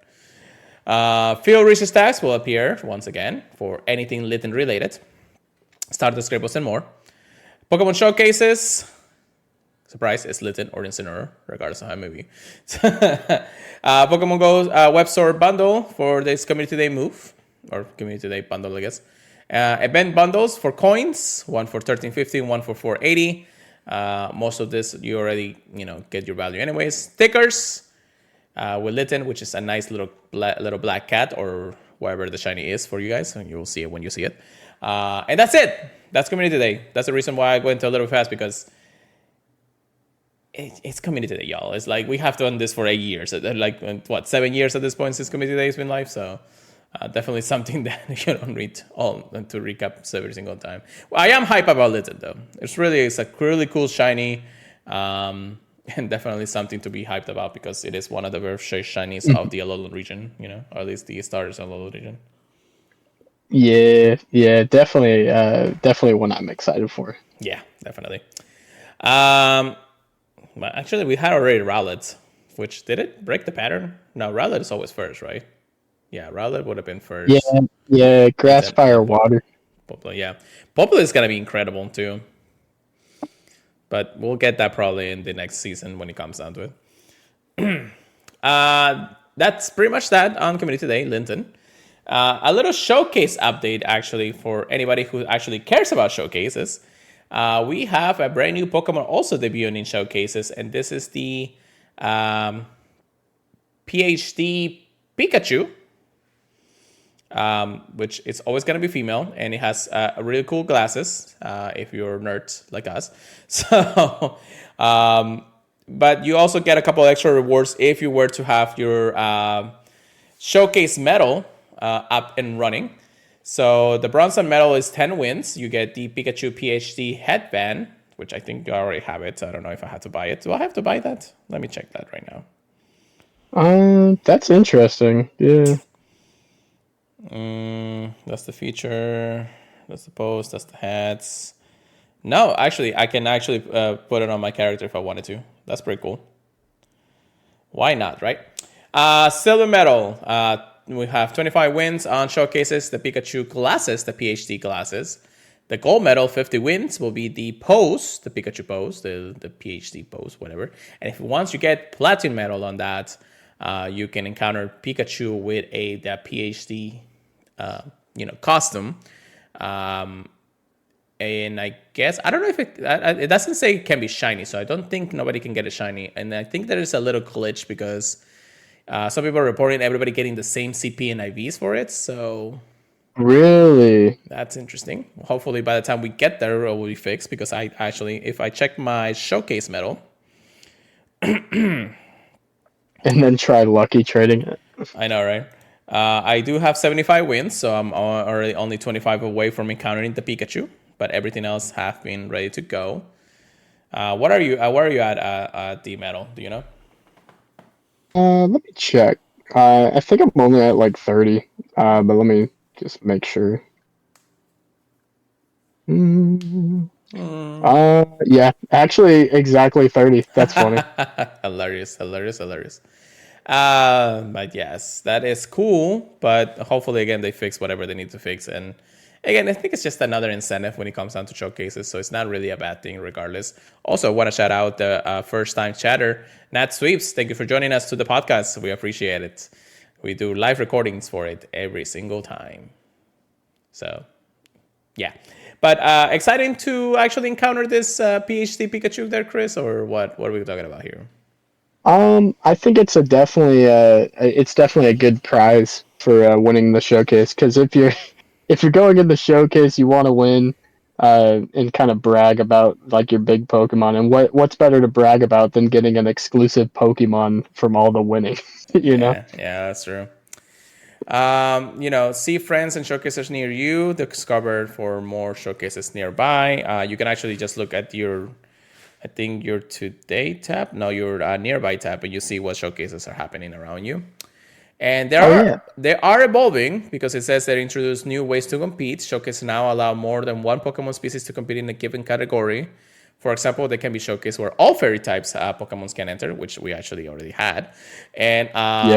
Speaker 1: that. Field research tags will appear once again for anything Litten related. Starter Scribbles and more. Pokemon showcases. Surprise, it's Litten or Incineroar, regardless of how it may be. Pokemon Go web store bundle for this Community Day move. Or Community Day bundle, I guess. Event bundles for coins, 1 for 13.50, 1 for 4.80. Most of this you already get your value anyways. Stickers with Litten, which is a nice little black cat or whatever the shiny is for you guys. And you will see it when you see it. And that's it. That's Community Day. That's the reason why I went a little fast, because it's Community Day, y'all. It's like we have done this for 8 years. Like 7 years at this point since Community Day has been live. So Definitely something that you don't read all to recap every single time. Well, I am hype about Litten though. It's a really cool shiny, and definitely something to be hyped about because it is one of the very shinies of the Alolan region, or at least the starters of Alolan region.
Speaker 2: Yeah, definitely one I'm excited for.
Speaker 1: Yeah, definitely. Um, but actually, we had already Rowlet, which did it break the pattern? No, Rowlet is always first, right? Yeah, Rowlet would have been
Speaker 2: Yeah,
Speaker 1: first,
Speaker 2: yeah,
Speaker 1: and
Speaker 2: grass, fire, water.
Speaker 1: Poplar. Yeah, Poplar is gonna be incredible too. But we'll get that probably in the next season when it comes down to it. That's pretty much that on Community Day, Linton. A little showcase update, actually, for anybody who actually cares about showcases. We have a brand new Pokemon also debuting in showcases, and this is the PhD Pikachu, which is always going to be female, and it has really cool glasses if you're nerds like us. So, but you also get a couple extra rewards if you were to have your showcase medal up and running. So the bronze medal is 10 wins. You get the Pikachu PhD headband, which I think you already have it. I don't know if I had to buy it. Do I have to buy that? Let me check that right now.
Speaker 2: That's interesting. Yeah.
Speaker 1: That's the feature. That's the post. That's the hats. No, actually, I can actually put it on my character if I wanted to. That's pretty cool. Why not, right? Silver medal. We have 25 wins on showcases, the Pikachu glasses, the PhD glasses. The gold medal, 50 wins, will be the pose, the Pikachu pose, the PhD pose, whatever. And if once you get platinum medal on that, you can encounter Pikachu with the PhD, costume. And I guess, I don't know if it doesn't say it can be shiny, so I don't think nobody can get a shiny. And I think there is a little glitch because some people are reporting everybody getting the same CP and IVs for it. So
Speaker 2: really,
Speaker 1: that's interesting. Hopefully by the time we get there, it will be fixed because I actually, if I check my showcase medal.
Speaker 2: And then try lucky trading it.
Speaker 1: I know, right? I do have 75 wins, so I'm already only 25 away from encountering the Pikachu, but everything else have been ready to go. What are you? Where are you at the medal? Do you know?
Speaker 2: Let me check. I think I'm only at like 30. But let me just make sure. Yeah, actually, exactly 30. That's funny.
Speaker 1: Hilarious. But yes, that is cool. But hopefully, again, they fix whatever they need to fix. And again, I think it's just another incentive when it comes down to showcases. So it's not really a bad thing, regardless. Also, want to shout out the first-time chatter, Nat Sweeps. Thank you for joining us to the podcast. We appreciate it. We do live recordings for it every single time. So, yeah. But exciting to actually encounter this PhD Pikachu there, Chris, or what? What are we talking about here?
Speaker 2: I think it's definitely a good prize for winning the showcase. Because if you're going in the showcase, you want to win, and kind of brag about like your big Pokemon. And what's better to brag about than getting an exclusive Pokemon from all the winning?
Speaker 1: Yeah, that's true. See friends and showcases near you. Discover for more showcases nearby. You can actually just look at your today tab. No, your nearby tab, and you see what showcases are happening around you. And they are evolving because it says they introduced new ways to compete. Showcases now allow more than one Pokemon species to compete in a given category. For example, they can be showcased where all fairy types Pokemons can enter, which we actually already had, and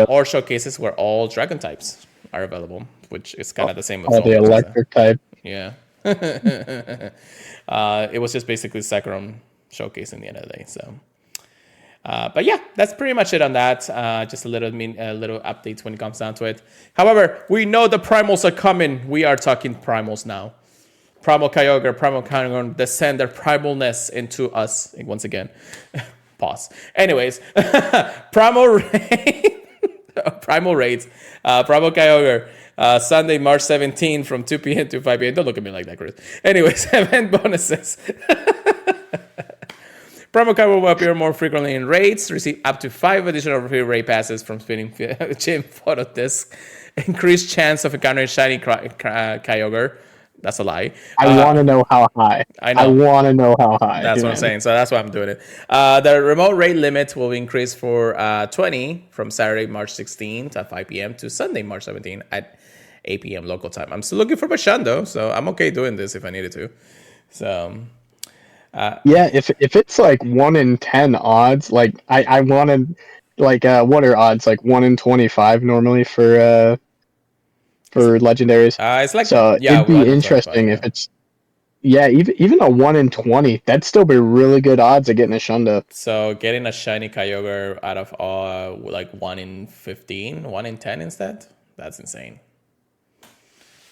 Speaker 1: or showcases where all dragon types are available, which is kind of the same with
Speaker 2: all the electric type.
Speaker 1: Yeah. It was just basically Sekrom showcase in the end of the day. So, but yeah, that's pretty much it on that. Just a little updates when it comes down to it. However, we know the primals are coming. We are talking primals now. Primal Kyogre, Primal Kyogre descend their primalness into us once again. Pause. Anyways, Primal Raids, Primal Kyogre, Sunday, March 17 from 2 p.m. to 5 p.m. Don't look at me like that, Chris. Anyways, event bonuses. Promo code will appear more frequently in raids. Receive up to 5 additional free raid passes from spinning gym photo disc. Increased chance of encountering shiny Kyogre. That's a lie.
Speaker 2: I want to know how high.
Speaker 1: I
Speaker 2: I
Speaker 1: know.
Speaker 2: want to know how high.
Speaker 1: That's what I'm saying. So that's why I'm doing it. The remote raid limit will be increased for 20 from Saturday, March 16th at 5 p.m. to Sunday, March 17th at 8 p.m. local time. I'm still looking for my Shundo, so I'm okay doing this if I needed to. So
Speaker 2: Yeah, if it's like 1 in 10 odds, like I wanted, like what are odds, like 1 in 25 normally for legendaries.
Speaker 1: it's like,
Speaker 2: So
Speaker 1: yeah,
Speaker 2: it'd be
Speaker 1: 1 in 25,
Speaker 2: interesting
Speaker 1: yeah.
Speaker 2: if it's, yeah, even a 1 in 20, that'd still be really good odds of getting a Shunda.
Speaker 1: So getting a shiny Kyogre out of like 1 in 15, 1 in 10 instead, that's insane.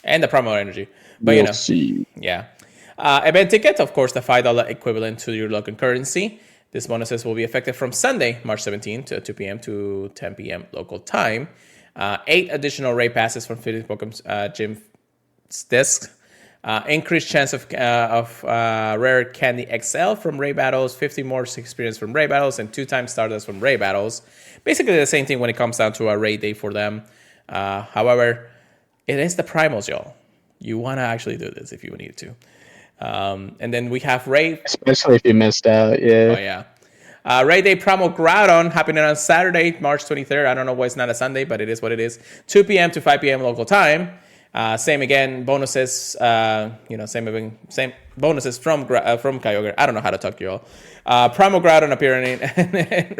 Speaker 1: And the promo energy. But
Speaker 2: We'll see.
Speaker 1: yeah. Event ticket, of course, the $5 equivalent to your local currency. These bonuses will be effective from Sunday, March 17th to 2 p.m. to 10 p.m. local time. 8 additional raid passes from Phoenix Pokemon Gym discs. Increased chance of rare candy XL from raid battles, 50 more experience from raid battles, and 2 times Stardust from raid battles. Basically the same thing when it comes down to a raid day for them. However, it is the primals, y'all. You want to actually do this if you need to. And then we have raid.
Speaker 2: Especially if you missed out, yeah.
Speaker 1: Oh, yeah. Raid Day Promo Groudon happening on Saturday, March 23rd. I don't know why it's not a Sunday, but it is what it is. 2 p.m. to 5 p.m. local time. Same again, bonuses. Same bonuses from Kyogre. I don't know how to talk to you all. Promo Groudon appearing in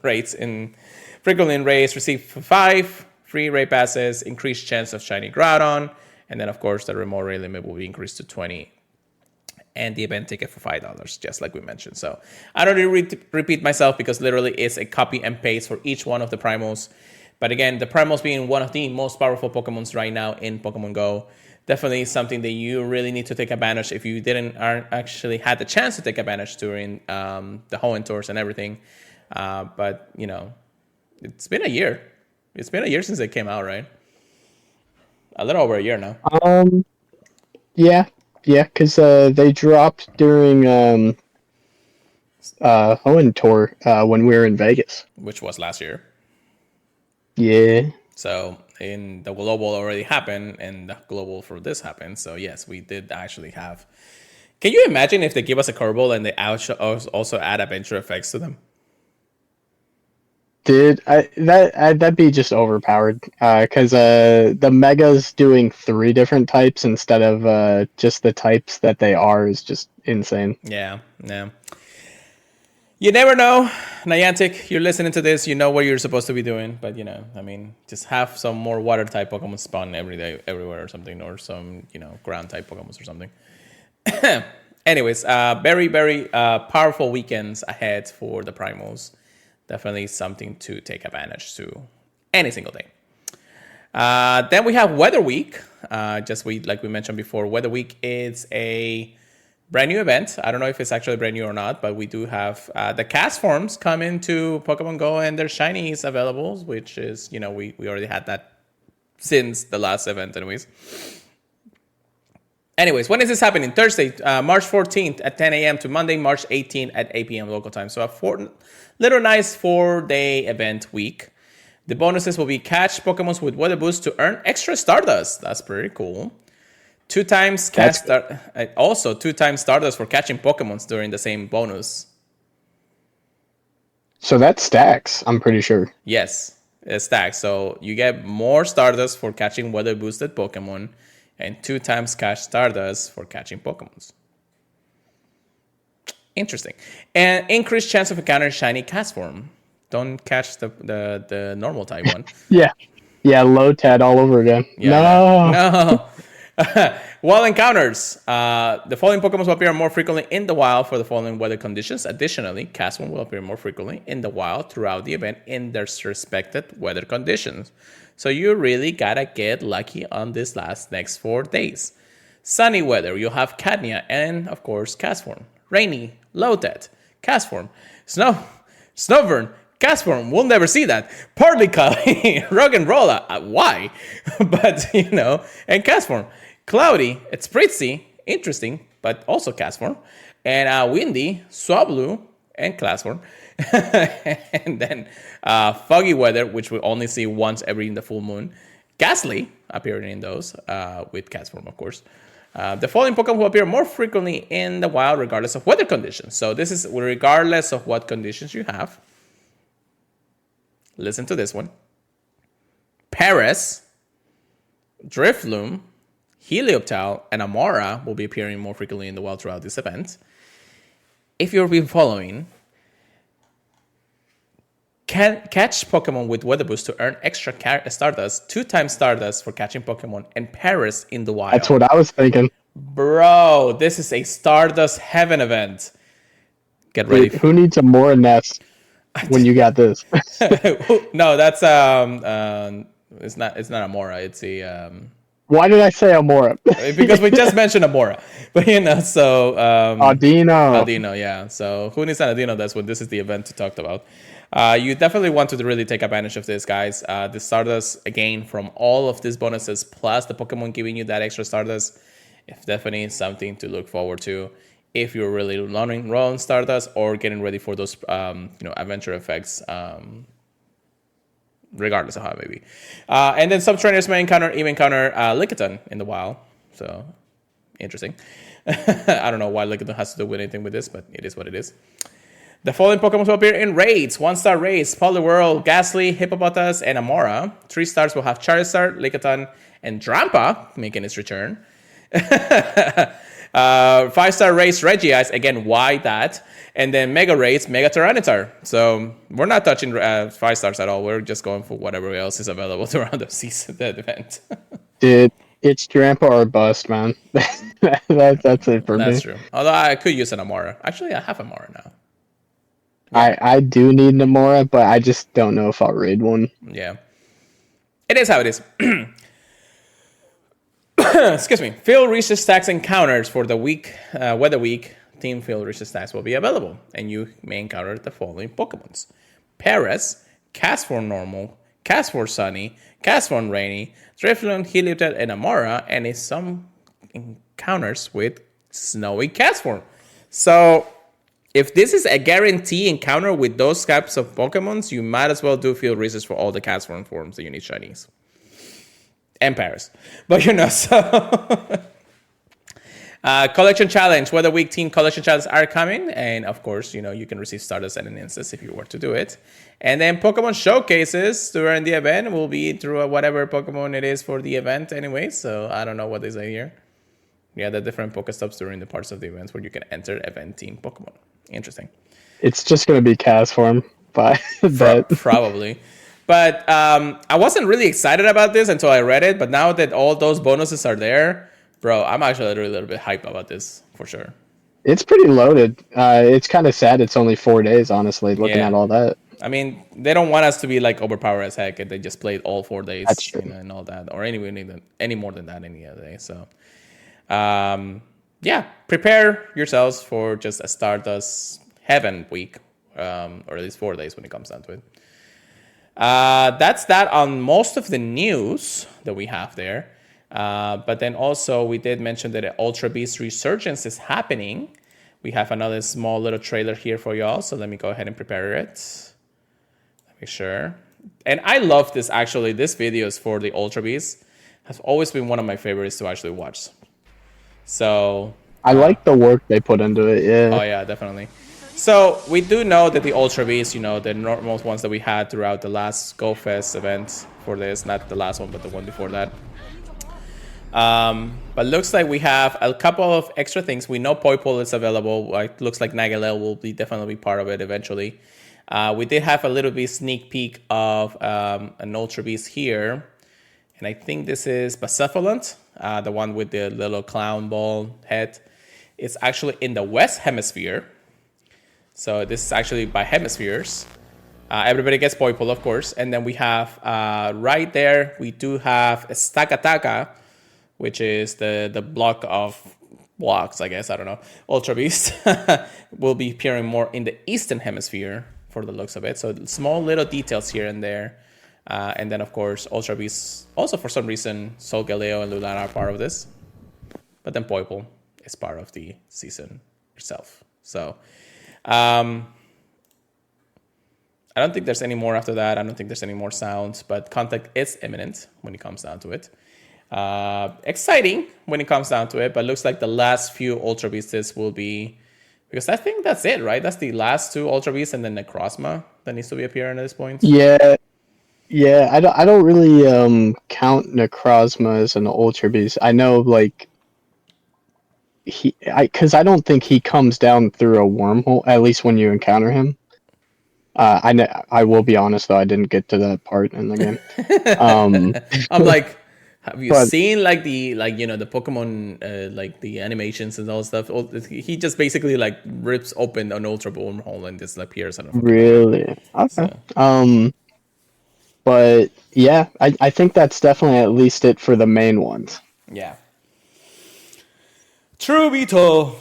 Speaker 1: rates in frequently in raids. Receive 5 free raid passes. Increased chance of shiny Groudon, and then of course the remote raid limit will be increased to 20. And the event ticket for $5, just like we mentioned. So I don't really repeat myself because literally it's a copy and paste for each one of the primals. But again, the primals being one of the most powerful Pokemons right now in Pokemon Go, definitely something that you really need to take advantage if you aren't actually had the chance to take advantage during the Hoenn tours and everything. But it's been a year. It's been a year since they came out, right? A little over a year now.
Speaker 2: Yeah, because they dropped during Hoenn tour when we were in Vegas,
Speaker 1: which was last year.
Speaker 2: Yeah.
Speaker 1: So in the global already happened, and the global for this happened. So yes, we did actually have. Can you imagine if they give us a curveball and they also add adventure effects to them?
Speaker 2: Dude, that'd be just overpowered. Because the Mega's doing 3 different types instead of just the types that they are is just insane.
Speaker 1: Yeah. You never know, Niantic. You're listening to this. You know what you're supposed to be doing, but just have some more water type Pokemon spawn everywhere or something, or some ground type Pokemon or something. Anyways, very very powerful weekends ahead for the primals. Definitely something to take advantage to any single day. Then we have Weather Week. Like we mentioned before, Weather Week is a brand new event. I don't know if it's actually brand new or not, but we do have the cast forms come into Pokemon Go and their shinies available, which is, we already had that since the last event anyways. Anyways, when is this happening? Thursday, March 14th at 10 a.m. to Monday, March 18th at 8 p.m. local time. So a little nice 4-day event week. The bonuses will be catch Pokemon with Weather Boost to earn extra Stardust. That's pretty cool. 2 times also 2 times Stardust for catching Pokemon during the same bonus.
Speaker 2: So that stacks, I'm pretty sure.
Speaker 1: Yes, it stacks. So you get more Stardust for catching Weather Boosted Pokemon, and 2 times catch Stardust for catching Pokemon. Interesting. And increased chance of encountering shiny cast form. Don't catch the normal type one.
Speaker 2: Yeah, Lotad all over again.
Speaker 1: Yeah, no. Wild encounters. The following Pokemon will appear more frequently in the wild for the following weather conditions. Additionally, Castform will appear more frequently in the wild throughout the event in their respected weather conditions. So you really gotta get lucky on this next 4 days. Sunny weather, you'll have Cadnia and, of course, Castform. Rainy, Lotad, Castform. Snowburn, Castform, we'll never see that. Partly cloudy, Rug and Rolla, why? But, and Castform. Cloudy, it's pretty interesting, but also Castform. And windy, Swablu, and class form. And then foggy weather, which we only see once every in the full moon. Ghastly appearing in those with cast form, of course. The following Pokemon will appear more frequently in the wild regardless of weather conditions. So this is regardless of what conditions you have. Listen to this one. Paris, Drifloon, Helioptile, and Amora will be appearing more frequently in the wild throughout this event. If you've been following, catch Pokemon with Weather Boost to earn extra Stardust, 2 times Stardust for catching Pokemon, and Paris in the wild.
Speaker 2: That's what I was thinking.
Speaker 1: Bro, this is a Stardust Heaven event. Get ready.
Speaker 2: Who needs a Mora nest when you got this?
Speaker 1: No, that's it's not Amora. It's a
Speaker 2: Why did I say Amora?
Speaker 1: because we just mentioned Amora, but so
Speaker 2: Audino,
Speaker 1: yeah. So who needs an Audino? That's what this is the event to talk about. You definitely want to really take advantage of this, guys. The Stardust again from all of these bonuses plus the Pokemon giving you that extra Stardust. It's definitely something to look forward to if you're really running Stardust or getting ready for those adventure effects. Regardless of how it may be. And then some trainers may even encounter Lickitung in the wild. So, interesting. I don't know why Lickitung has to do with anything with this, but it is what it is. The following Pokemon will appear in raids. 1-star raids, Poliwhirl, Ghastly, Hippopotas, and Amora. 3 stars will have Charizard, Lickitung, and Drampa making its return. 5-star race Regice, again, why that? And then Mega Race, Mega Tyranitar. So we're not touching 5 stars at all. We're just going for whatever else is available throughout the season, the event.
Speaker 2: Dude, it's Drampa or bust, man. That's it for me.
Speaker 1: That's true. Although I could use an Amora. Actually, I have Amora now.
Speaker 2: I do need an Amora, but I just don't know if I'll raid one.
Speaker 1: Yeah. It is how it is. Excuse me. Field research stacks encounters for the week, weather week. Team field research stacks will be available, and you may encounter the following Pokemons: Paris, Castform Normal, Castform Sunny, Castform Rainy, Drifloon, Helioptile, and Amora, and some encounters with Snowy Castform. So, if this is a guarantee encounter with those types of Pokemons, you might as well do field research for all the Castform forms that you need shinies. And Paris. But so... collection challenge, Weather Week team collection challenges are coming, and of course, you can receive Stardust at an instance if you were to do it. And then Pokemon showcases during the event will be through whatever Pokemon it is for the event anyway, so I don't know what they say here. Yeah, the different Pokestops during the parts of the event where you can enter event team Pokemon. Interesting.
Speaker 2: It's just going to be Castform, but
Speaker 1: probably. But I wasn't really excited about this until I read it, but now that all those bonuses are there, bro, I'm actually a little bit hyped about this, for sure.
Speaker 2: It's pretty loaded. It's kind of sad it's only 4 days, honestly, looking at all that.
Speaker 1: I mean, they don't want us to be, overpowered as heck if they just played all 4 days and all that. Or any more than that any other day. So, prepare yourselves for just a Stardust Heaven week. Or at least 4 days when it comes down to it. That's that on most of the news that we have there. But then also we did mention that the Ultra Beast Resurgence is happening. We have another small little trailer here for y'all. So let me go ahead and prepare it. Make sure. And I love this actually. This video is for the Ultra Beast. Has always been one of my favorites to actually watch. So
Speaker 2: I like the work they put into it. Yeah.
Speaker 1: Oh yeah, definitely. So we do know that the Ultra Beast, the normal ones that we had throughout the last Go Fest event for this, not the last one, but the one before that. But looks like we have a couple of extra things. We know Poipole is available. Looks like Nagalel will definitely be part of it eventually. We did have a little bit sneak peek of an Ultra Beast here. And I think this is Bacephalant, the one with the little clown ball head. It's actually in the West Hemisphere. So this is actually by hemispheres. Everybody gets Poipole, of course. And then we have right there, we do have Stakataka, which is the block of blocks, I guess. I don't know. Ultra Beast will be appearing more in the Eastern Hemisphere for the looks of it. So small little details here and there. And then, of course, Ultra Beast. Also, for some reason, Solgaleo and Lulana are part of this. But then Poipole is part of the season itself. So, I don't think there's any more after that. I don't think there's any more sounds, but contact is imminent when it comes down to it. Exciting when it comes down to it, but looks like the last few Ultra Beasts will be, because I think that's it, right? That's the last two Ultra Beasts and then Necrozma that needs to be appearing at this point.
Speaker 2: Yeah, yeah. I don't really count Necrozma as an Ultra Beast. I know like because I don't think he comes down through a wormhole. At least when you encounter him. I will be honest though, I didn't get to that part in the game.
Speaker 1: I'm like, have you
Speaker 2: But
Speaker 1: seen like the the Pokemon like the animations and all stuff? He just basically like rips open an Ultra wormhole and just like appears on a fucking
Speaker 2: really, okay.
Speaker 1: so.
Speaker 2: But yeah, I think that's definitely at least it for the main ones.
Speaker 1: Yeah. True, Vito.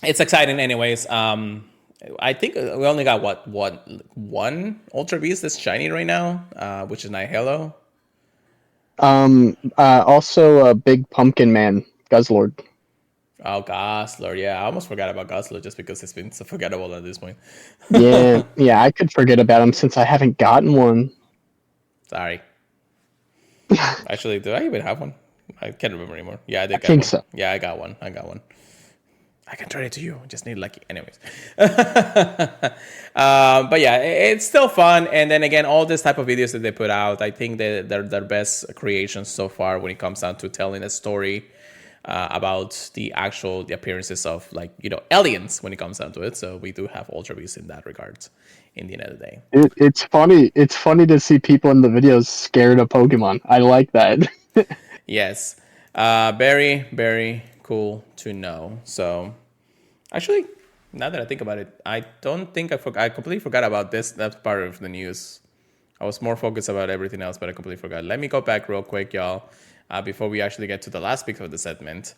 Speaker 1: It's exciting, anyways. I think we only got one Ultra Beast that's shiny right now, which is Nihilo.
Speaker 2: Also, Big Pumpkin Man, Guzzlord.
Speaker 1: Oh, Gosler. Yeah, I almost forgot about Gosler just because it's been so forgettable at this point.
Speaker 2: Yeah, I could forget about him since I haven't gotten one.
Speaker 1: Sorry. Actually, do I even have one? I can't remember anymore. Yeah, I did.
Speaker 2: I think
Speaker 1: one.
Speaker 2: so.
Speaker 1: Yeah, I got one. I can turn it to you. Just need lucky. Anyways. But yeah, it's still fun. And then again, all this type of videos that they put out, I think they're their best creations so far when it comes down to telling a story about the appearances of aliens when it comes down to it. So we do have Ultra Beasts in that regard in the end of the day.
Speaker 2: It's funny. It's funny to see people in the videos scared of Pokemon. I like that.
Speaker 1: Yes. Very, very cool to know. So, actually, now that I think about it, I don't think I completely forgot about this. That's part of the news. I was more focused about everything else, but I completely forgot. Let me go back real quick, y'all, before we actually get to the last pick of the segment.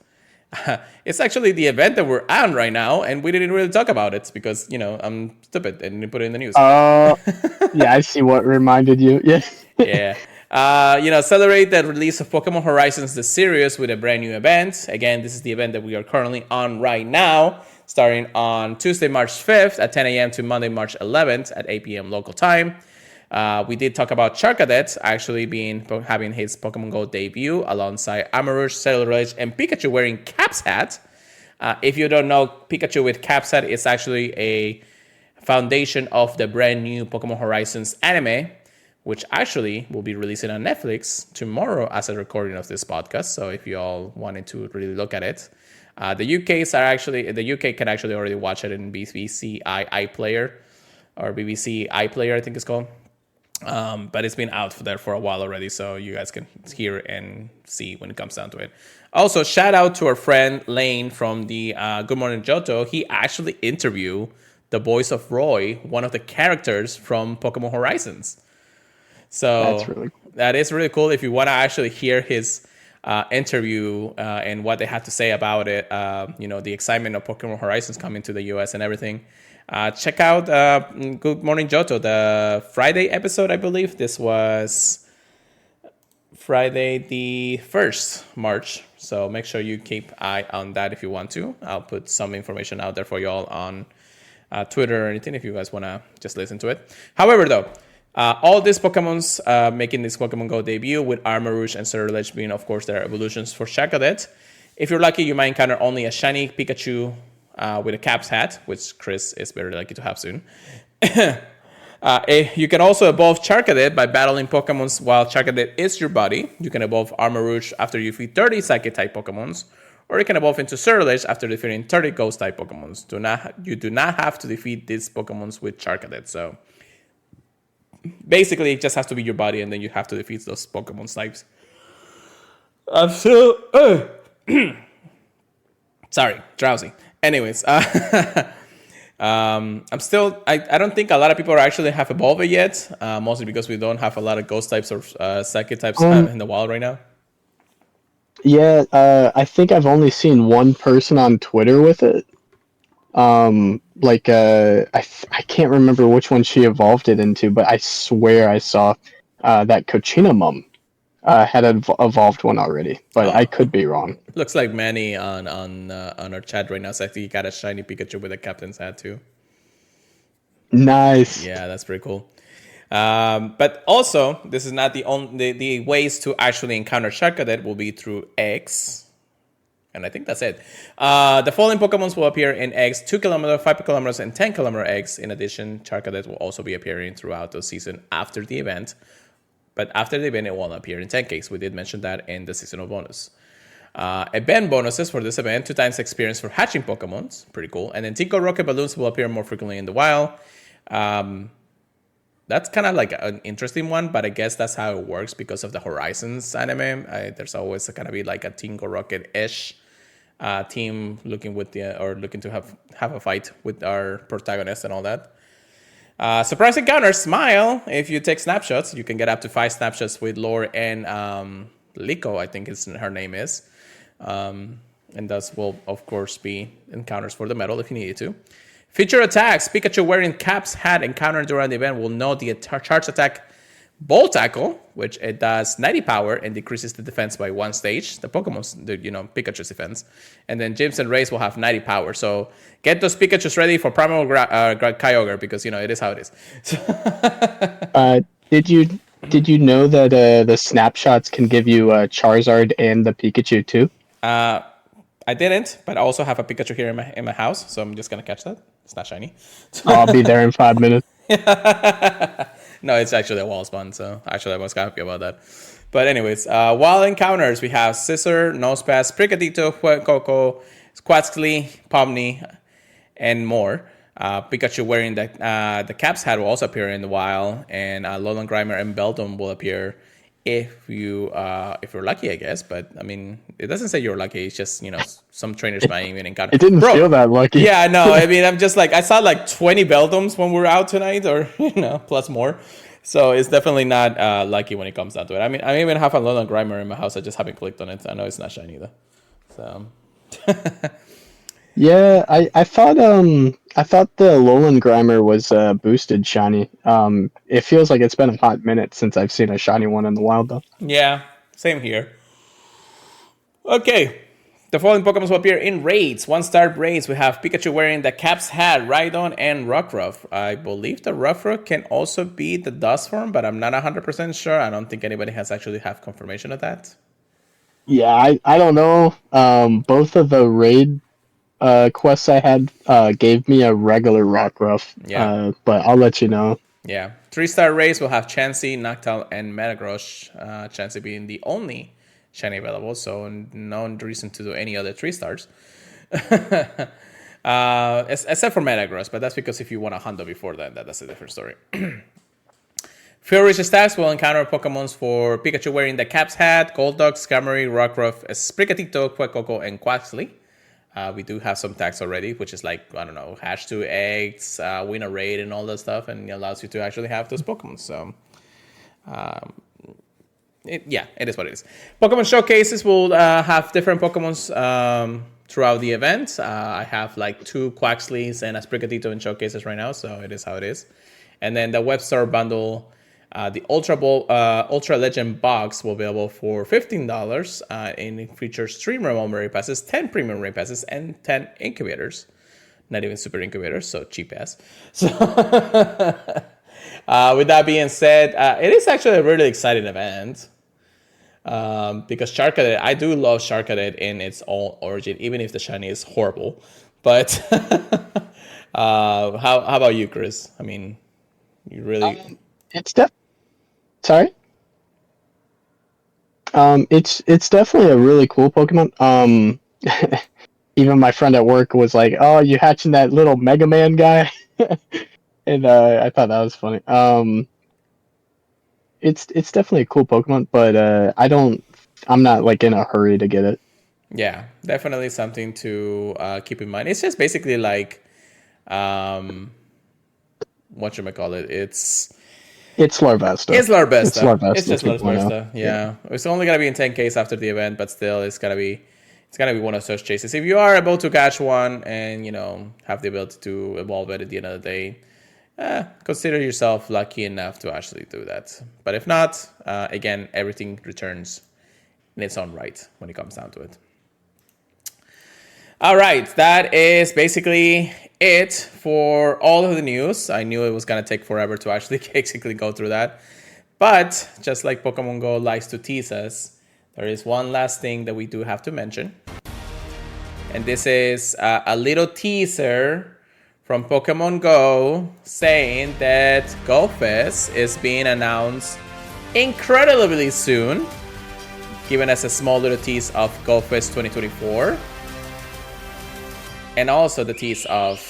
Speaker 1: It's actually the event that we're on right now, and we didn't really talk about it because, I'm stupid and didn't put it in the news.
Speaker 2: Yeah, I see what reminded you. Yeah.
Speaker 1: Yeah. Celebrate the release of Pokemon Horizons the series with a brand new event. Again, this is the event that we are currently on right now, starting on Tuesday, March 5th at 10 a.m. to Monday, March 11th at 8 p.m. local time. We did talk about Charcadet actually having his Pokemon Go debut alongside Amarouche, Celebrate, and Pikachu wearing Cap's hat. If you don't know, Pikachu with Cap's hat is actually a foundation of the brand new Pokemon Horizons anime, which actually will be releasing on Netflix tomorrow as a recording of this podcast. So if you all wanted to really look at it, the UK can actually already watch it in BBC iPlayer or BBC iPlayer, I think it's called. But it's been out there for a while already, so you guys can hear and see when it comes down to it. Also, shout out to our friend Lane from the Good Morning Johto. He actually interviewed the voice of Roy, one of the characters from Pokemon Horizons. So that is really cool. If you want to actually hear his interview and what they had to say about it, the excitement of Pokemon Horizons coming to the US and everything, check out Good Morning Johto, the Friday episode, I believe. This was Friday the 1st March. So make sure you keep eye on that if you want to. I'll put some information out there for you all on Twitter or anything if you guys want to just listen to it. However, though, all these Pokemons making this Pokemon Go debut with Armarouge and Cerulege being, of course, their evolutions for Charcadet. If you're lucky, you might encounter only a shiny Pikachu with a Cap's hat, which Chris is very lucky to have soon. You can also evolve Charcadet by battling Pokemons while Charcadet is your body. You can evolve Armarouge after you defeat 30 Psychic-type Pokemons, or you can evolve into Cerulege after defeating 30 Ghost-type Pokemons. You do not have to defeat these Pokemons with Charcadet, so basically, it just has to be your body, and then you have to defeat those Pokemon types. I'm still... Sorry, drowsy. Anyways, I'm still... I don't think a lot of people actually have evolved it yet, mostly because we don't have a lot of Ghost types or Psychic types in the wild right now.
Speaker 2: Yeah, I think I've only seen one person on Twitter with it. I can't remember which one she evolved it into, but I swear I saw that Cochinamum had evolved one already, but I could be wrong.
Speaker 1: Looks like Manny on our chat right now says he got a shiny Pikachu with a captain's hat too.
Speaker 2: Nice.
Speaker 1: Yeah, that's pretty cool. But also, this is not the only the ways to actually encounter Charcadet will be through eggs. And I think that's it. The following Pokemons will appear in eggs 2 kilometer, 5 kilometers, and 10 kilometer eggs. In addition, Charcadet will also be appearing throughout the season after the event. But after the event, it won't appear in 10Ks. We did mention that in the seasonal bonus. Event bonuses for this event: 2 times experience for hatching Pokemons. Pretty cool. And then Tico Rocket Balloons will appear more frequently in the wild. That's kind of like an interesting one, but I guess that's how it works because of the Horizons anime. There's always going to be like a Tinko Rocket-ish team looking to have a fight with our protagonist and all that. Surprise encounter, Smile. If you take snapshots, you can get up to 5 snapshots with Lore and Liko, I think her name is. And those will, of course, be encounters for the medal if you needed to. Feature attacks. Pikachu wearing Cap's hat encountered during the event will know the charge attack Ball Tackle, which it does 90 power and decreases the defense by 1 stage. The Pokemon's, Pikachu's defense. And then Gyms and Rays will have 90 power. So get those Pikachus ready for Primal Kyogre because, it is how it is.
Speaker 2: Did you know that the snapshots can give you Charizard and the Pikachu too?
Speaker 1: I didn't, but I also have a Pikachu here in my house, so I'm just gonna catch that. It's not shiny.
Speaker 2: I'll be there in 5 minutes.
Speaker 1: No, it's actually a wall spawn, so actually I was happy about that. But anyways, wild encounters, we have Scissor, Nosepass, Prickadito, Coco, Quaxley, Pomni, and more. Pikachu wearing the Cap's hat will also appear in the wild, and Lowland Grimer and Beldum will appear if you're lucky, I guess. But I mean, it doesn't say you're lucky. It's just some trainers might even encounter.
Speaker 2: It didn't feel that lucky.
Speaker 1: Yeah, no. I mean, I'm just like I saw like 20 Beldums when we were out tonight, or plus more. So it's definitely not lucky when it comes down to it. I mean, I even have a Lowland Grimer in my house. I just haven't clicked on it. I know it's not shiny though. So.
Speaker 2: Yeah, I thought the Lowland Grimer was boosted shiny. It feels like it's been a hot minute since I've seen a shiny one in the wild though.
Speaker 1: Yeah, same here. Okay, the following Pokemon will appear in raids. 1-star raids. We have Pikachu wearing the Cap's hat, Rhydon, and Rockruff. I believe the Rockruff can also be the Dust form, but I'm not 100% sure. I don't think anybody has actually have confirmation of that.
Speaker 2: Yeah, I don't know. Both of the raid quests I had gave me a regular Rockruff.
Speaker 1: Yeah.
Speaker 2: But I'll let you know.
Speaker 1: Yeah. 3-star race will have Chansey, Noctowl, and Metagross. Chansey being the only shiny available, so no reason to do any other 3 stars. Except for Metagross, but that's because if you want a Hondo before that's a different story. Furious stacks will encounter Pokemons for Pikachu wearing the Cap's hat, Golduck, Skarmory, Rockruff, Sprigatito, Quackcoco, and Quaxley. We do have some tags already, which is like, I don't know, hash 2 eggs, win a raid, and all that stuff, and it allows you to actually have those Pokemon. So, it is what it is. Pokemon showcases will have different Pokemons throughout the event. I have like 2 Quaxleys and a Sprigatito in showcases right now, so it is how it is. And then the Webstar bundle, the Ultra Legend box will be available for $15, and it features 3 remote raid passes, 10 premium raid passes, and 10 incubators. Not even super incubators, so cheap ass. So, with that being said, it is actually a really exciting event. Because Charcadet, I do love Charcadet in its own origin, even if the shiny is horrible. But how about you, Chris? I mean, you really
Speaker 2: Sorry. It's definitely a really cool Pokemon. Even my friend at work was like, "Oh, you hatching that little Mega Man guy?" And I thought that was funny. It's definitely a cool Pokemon, but I'm not like in a hurry to get it.
Speaker 1: Yeah, definitely something to keep in mind. It's just basically like, whatchamacallit,
Speaker 2: It's Larvesta.
Speaker 1: It's Larvesta.
Speaker 2: It's Larvesta.
Speaker 1: It's just
Speaker 2: 2.0.
Speaker 1: Larvesta. Yeah. It's only gonna be in 10Ks after the event, but still, it's gonna be one of those chases. If you are able to catch one and have the ability to evolve it at the end of the day, consider yourself lucky enough to actually do that. But if not, again, everything returns in its own right when it comes down to it. All right, that is basically it for all of the news. I knew it was going to take forever to actually basically go through that. But just like Pokemon Go likes to tease us, there is one last thing that we do have to mention. And this is a little teaser from Pokemon Go saying that GoFest is being announced incredibly soon, giving us a small little tease of GoFest 2024. And also the tease of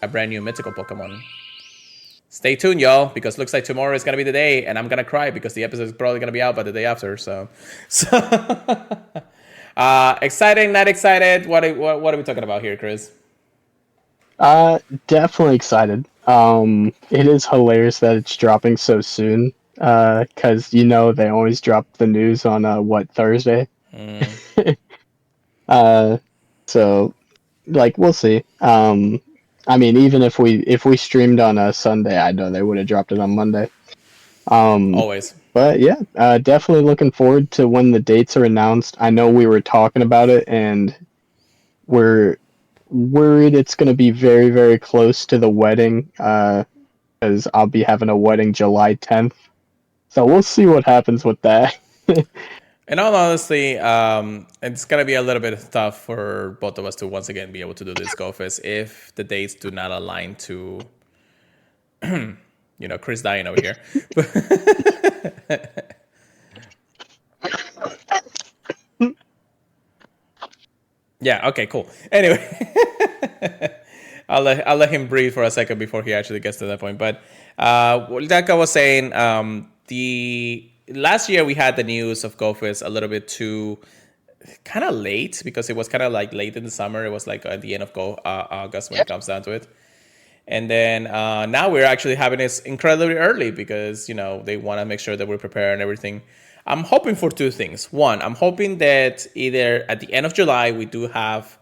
Speaker 1: a brand new mythical Pokemon. Stay tuned, y'all, because looks like tomorrow is going to be the day, and I'm going to cry because the episode is probably going to be out by the day after, so exciting, not excited. What are we talking about here, Chris?
Speaker 2: Definitely excited. It is hilarious that it's dropping so soon. Because they always drop the news on Thursday. So like we'll see. I mean, even if we streamed on a Sunday, I know they would have dropped it on Monday.
Speaker 1: Always.
Speaker 2: But yeah, definitely looking forward to when the dates are announced. I know we were talking about it, and we're worried it's going to be very, very close to the wedding, because I'll be having a wedding July 10th. So we'll see what happens with that.
Speaker 1: In all honesty, it's going to be a little bit tough for both of us to once again be able to do this GoFest if the dates do not align to, Chris dying over here. Yeah, okay, cool. Anyway, I'll let him breathe for a second before he actually gets to that point. But like I was saying, the last year we had the news of GoFest a little bit too kind of late because it was kind of like late in the summer. It was like at the end of August when it comes down to it. And then now we're actually having this incredibly early because, they want to make sure that we're prepared and everything. I'm hoping for two things. One, I'm hoping that either at the end of July, we do have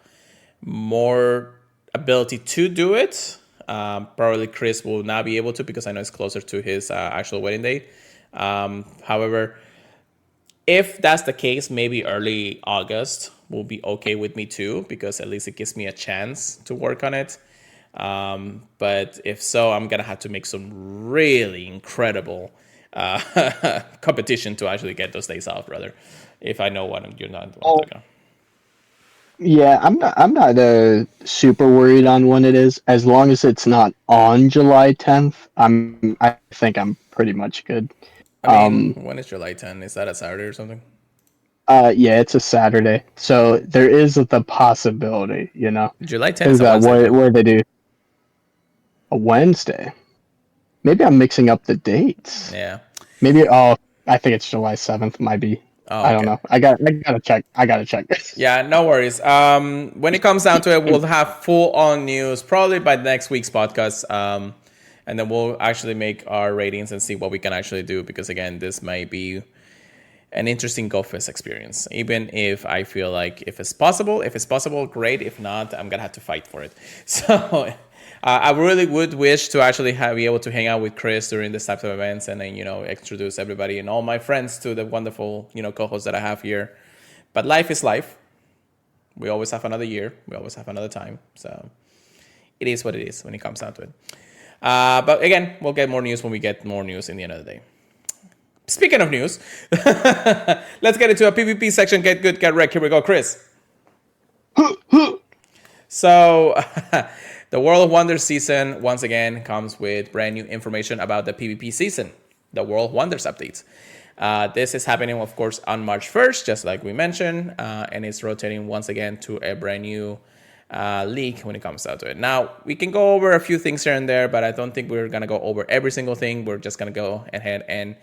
Speaker 1: more ability to do it. Probably Chris will not be able to because I know it's closer to his actual wedding date. However, if that's the case, maybe early August will be okay with me too, because at least it gives me a chance to work on it. But if so, I'm going to have to make some really incredible competition to actually get those days off, brother. If I know what you're not talking.
Speaker 2: Yeah, I'm not super worried on when it is, as long as it's not on July 10th. I think I'm pretty much good.
Speaker 1: I mean, when is July 10th? Is that a Saturday or something?
Speaker 2: Yeah, it's a Saturday, so there is the possibility,
Speaker 1: July 10th is a Wednesday.
Speaker 2: What they do? A Wednesday? Maybe I'm mixing up the dates.
Speaker 1: Yeah.
Speaker 2: Maybe. Oh, I think it's July 7th. Might be.
Speaker 1: Oh,
Speaker 2: I don't know. I gotta check.
Speaker 1: Yeah, no worries. When it comes down to it, we'll have full on news probably by next week's podcast. And then we'll actually make our ratings and see what we can actually do. Because again, this might be an interesting GoFest experience. Even if I feel like if it's possible, great. If not, I'm gonna have to fight for it. So I really would wish to actually be able to hang out with Chris during this type of events and then, introduce everybody and all my friends to the wonderful, co-hosts that I have here. But life is life. We always have another year. We always have another time. So it is what it is when it comes down to it. But again, we'll get more news when we get more news in the end of the day. Speaking of news, let's get into a PvP section. Get good, get wrecked. Here we go, Chris. So the World of Wonders season, once again, comes with brand new information about the PvP season, the World of Wonders updates. This is happening, of course, on March 1st, just like we mentioned, and it's rotating once again to a brand new league when it comes down to it. Now, we can go over a few things here and there, but I don't think we're going to go over every single thing. We're just going to go ahead and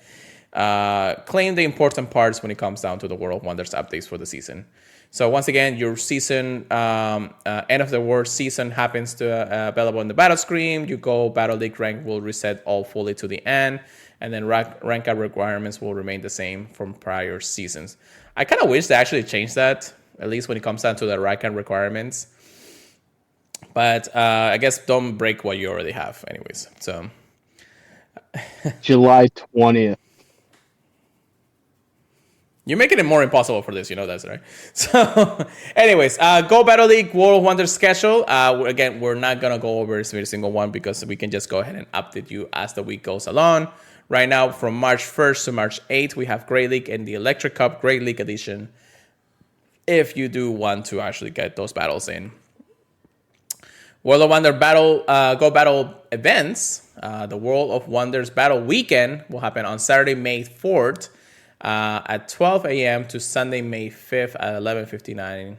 Speaker 1: claim the important parts when it comes down to the World of Wonders updates for the season. So once again, your season, end of the world season happens to available in the battle screen. You go Battle League rank will reset all fully to the end, and then rank up requirements will remain the same from prior seasons. I kind of wish they actually changed that, at least when it comes down to the rank up requirements. But I guess don't break what you already have, anyways. So
Speaker 2: July 20th.
Speaker 1: You're making it more impossible for this, you know that, right? So, anyways, Go Battle League World Wonder schedule. Again, we're not gonna go over every single one because we can just go ahead and update you as the week goes along. Right now, from March 1st to March 8th, we have Great League and the Electric Cup Great League Edition. If you do want to actually get those battles in, World of Wonder Battle Go Battle events. The World of Wonders Battle Weekend will happen on Saturday, May 4th. At 12 a.m. to Sunday, May 5th at 11:59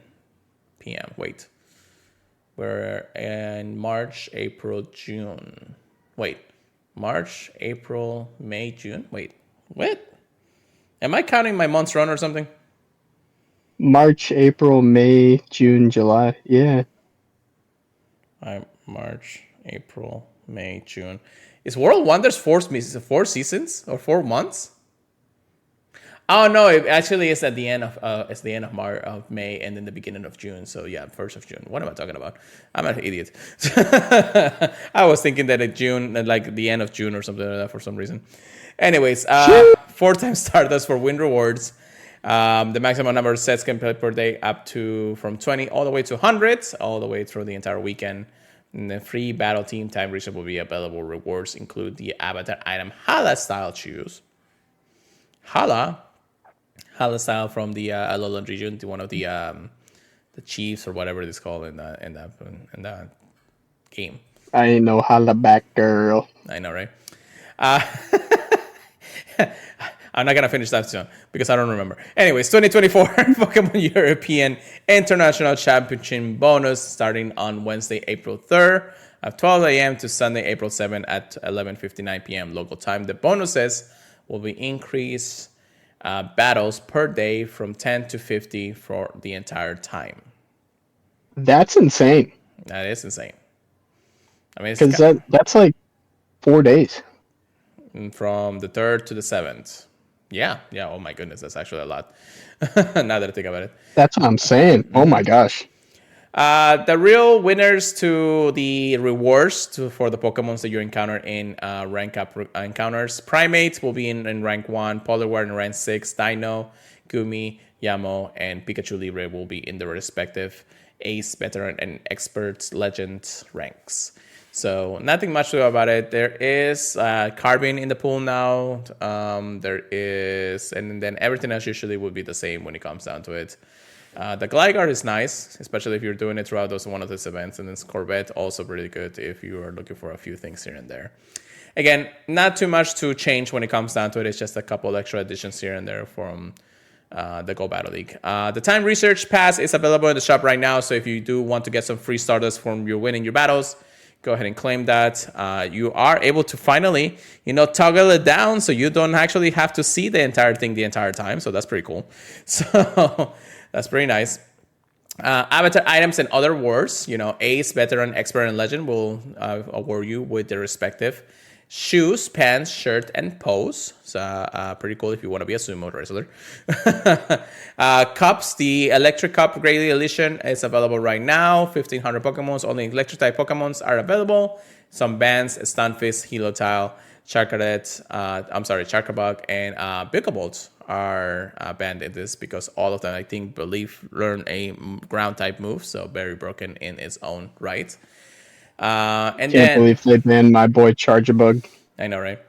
Speaker 1: p.m. Wait. We're in March, April, June. Wait. March, April, May, June? Wait. What? Am I counting my months wrong or something?
Speaker 2: March, April, May, June, July. Yeah.
Speaker 1: March, April, May, June. Is World Wonders four seasons or 4 months? Oh no! It actually is at the end of March, of May, and then the beginning of June. So yeah, 1st of June. What am I talking about? I'm an idiot. I was thinking that in June, like the end of June or something like that for some reason. Anyways, 4-time Stardust for win rewards. The maximum number of sets can play per day up to from 20 all the way to 100, all the way through the entire weekend. And the free battle team time reset will be available. Rewards include the avatar item Hala style shoes. Hala style from the Alolan region, to one of the chiefs or whatever it is called in that game.
Speaker 2: I ain't no holla back girl.
Speaker 1: I know, right? I'm not gonna finish that soon because I don't remember. Anyways, 2024 Pokemon European International Championship bonus starting on Wednesday, April 3rd at 12 a.m. to Sunday, April 7th at 11:59 p.m. local time. The bonuses will be increased battles per day from 10 to 50 for the entire time.
Speaker 2: That's insane.
Speaker 1: That is insane. I mean,
Speaker 2: because that's like 4 days.
Speaker 1: From the 3rd to the 7th. Yeah. Oh my goodness, that's actually a lot. Now that I think about it.
Speaker 2: That's what I'm saying. Oh my gosh.
Speaker 1: The real winners to the rewards for the Pokemons that you encounter in rank up encounters. Primates will be in rank 1, Poliwhirl in rank 6, Dino, Gumi, Yamo, and Pikachu Libre will be in the respective Ace, Veteran, and Expert Legend ranks. So nothing much to do about it. There is Carbine in the pool now. There is, and then everything else usually would be the same when it comes down to it. The Gligar is nice, especially if you're doing it throughout one of those events. And then Corvette also pretty good if you are looking for a few things here and there. Again, not too much to change when it comes down to it. It's just a couple extra additions here and there from the Go Battle League. The Time Research Pass is available in the shop right now. So if you do want to get some free Stardust from your winning your battles, go ahead and claim that. You are able to finally, toggle it down so you don't actually have to see the entire thing the entire time. So that's pretty cool. So that's pretty nice. Avatar items and other awards, Ace, Veteran, Expert, and Legend will award you with their respective shoes, pants, shirt, and pose. So pretty cool if you want to be a sumo wrestler. Cups, the Electric Cup Great League Edition is available right now. 1,500 Pokemons, only Electric type Pokemons are available. Some bands, Stunfisk, Helotile, Charkabug, and Bigabolt are banned in this because all of them, I think, learn a ground type move, so very broken in its own right. Can't
Speaker 2: believe they banned my boy Charjabug.
Speaker 1: I know, right?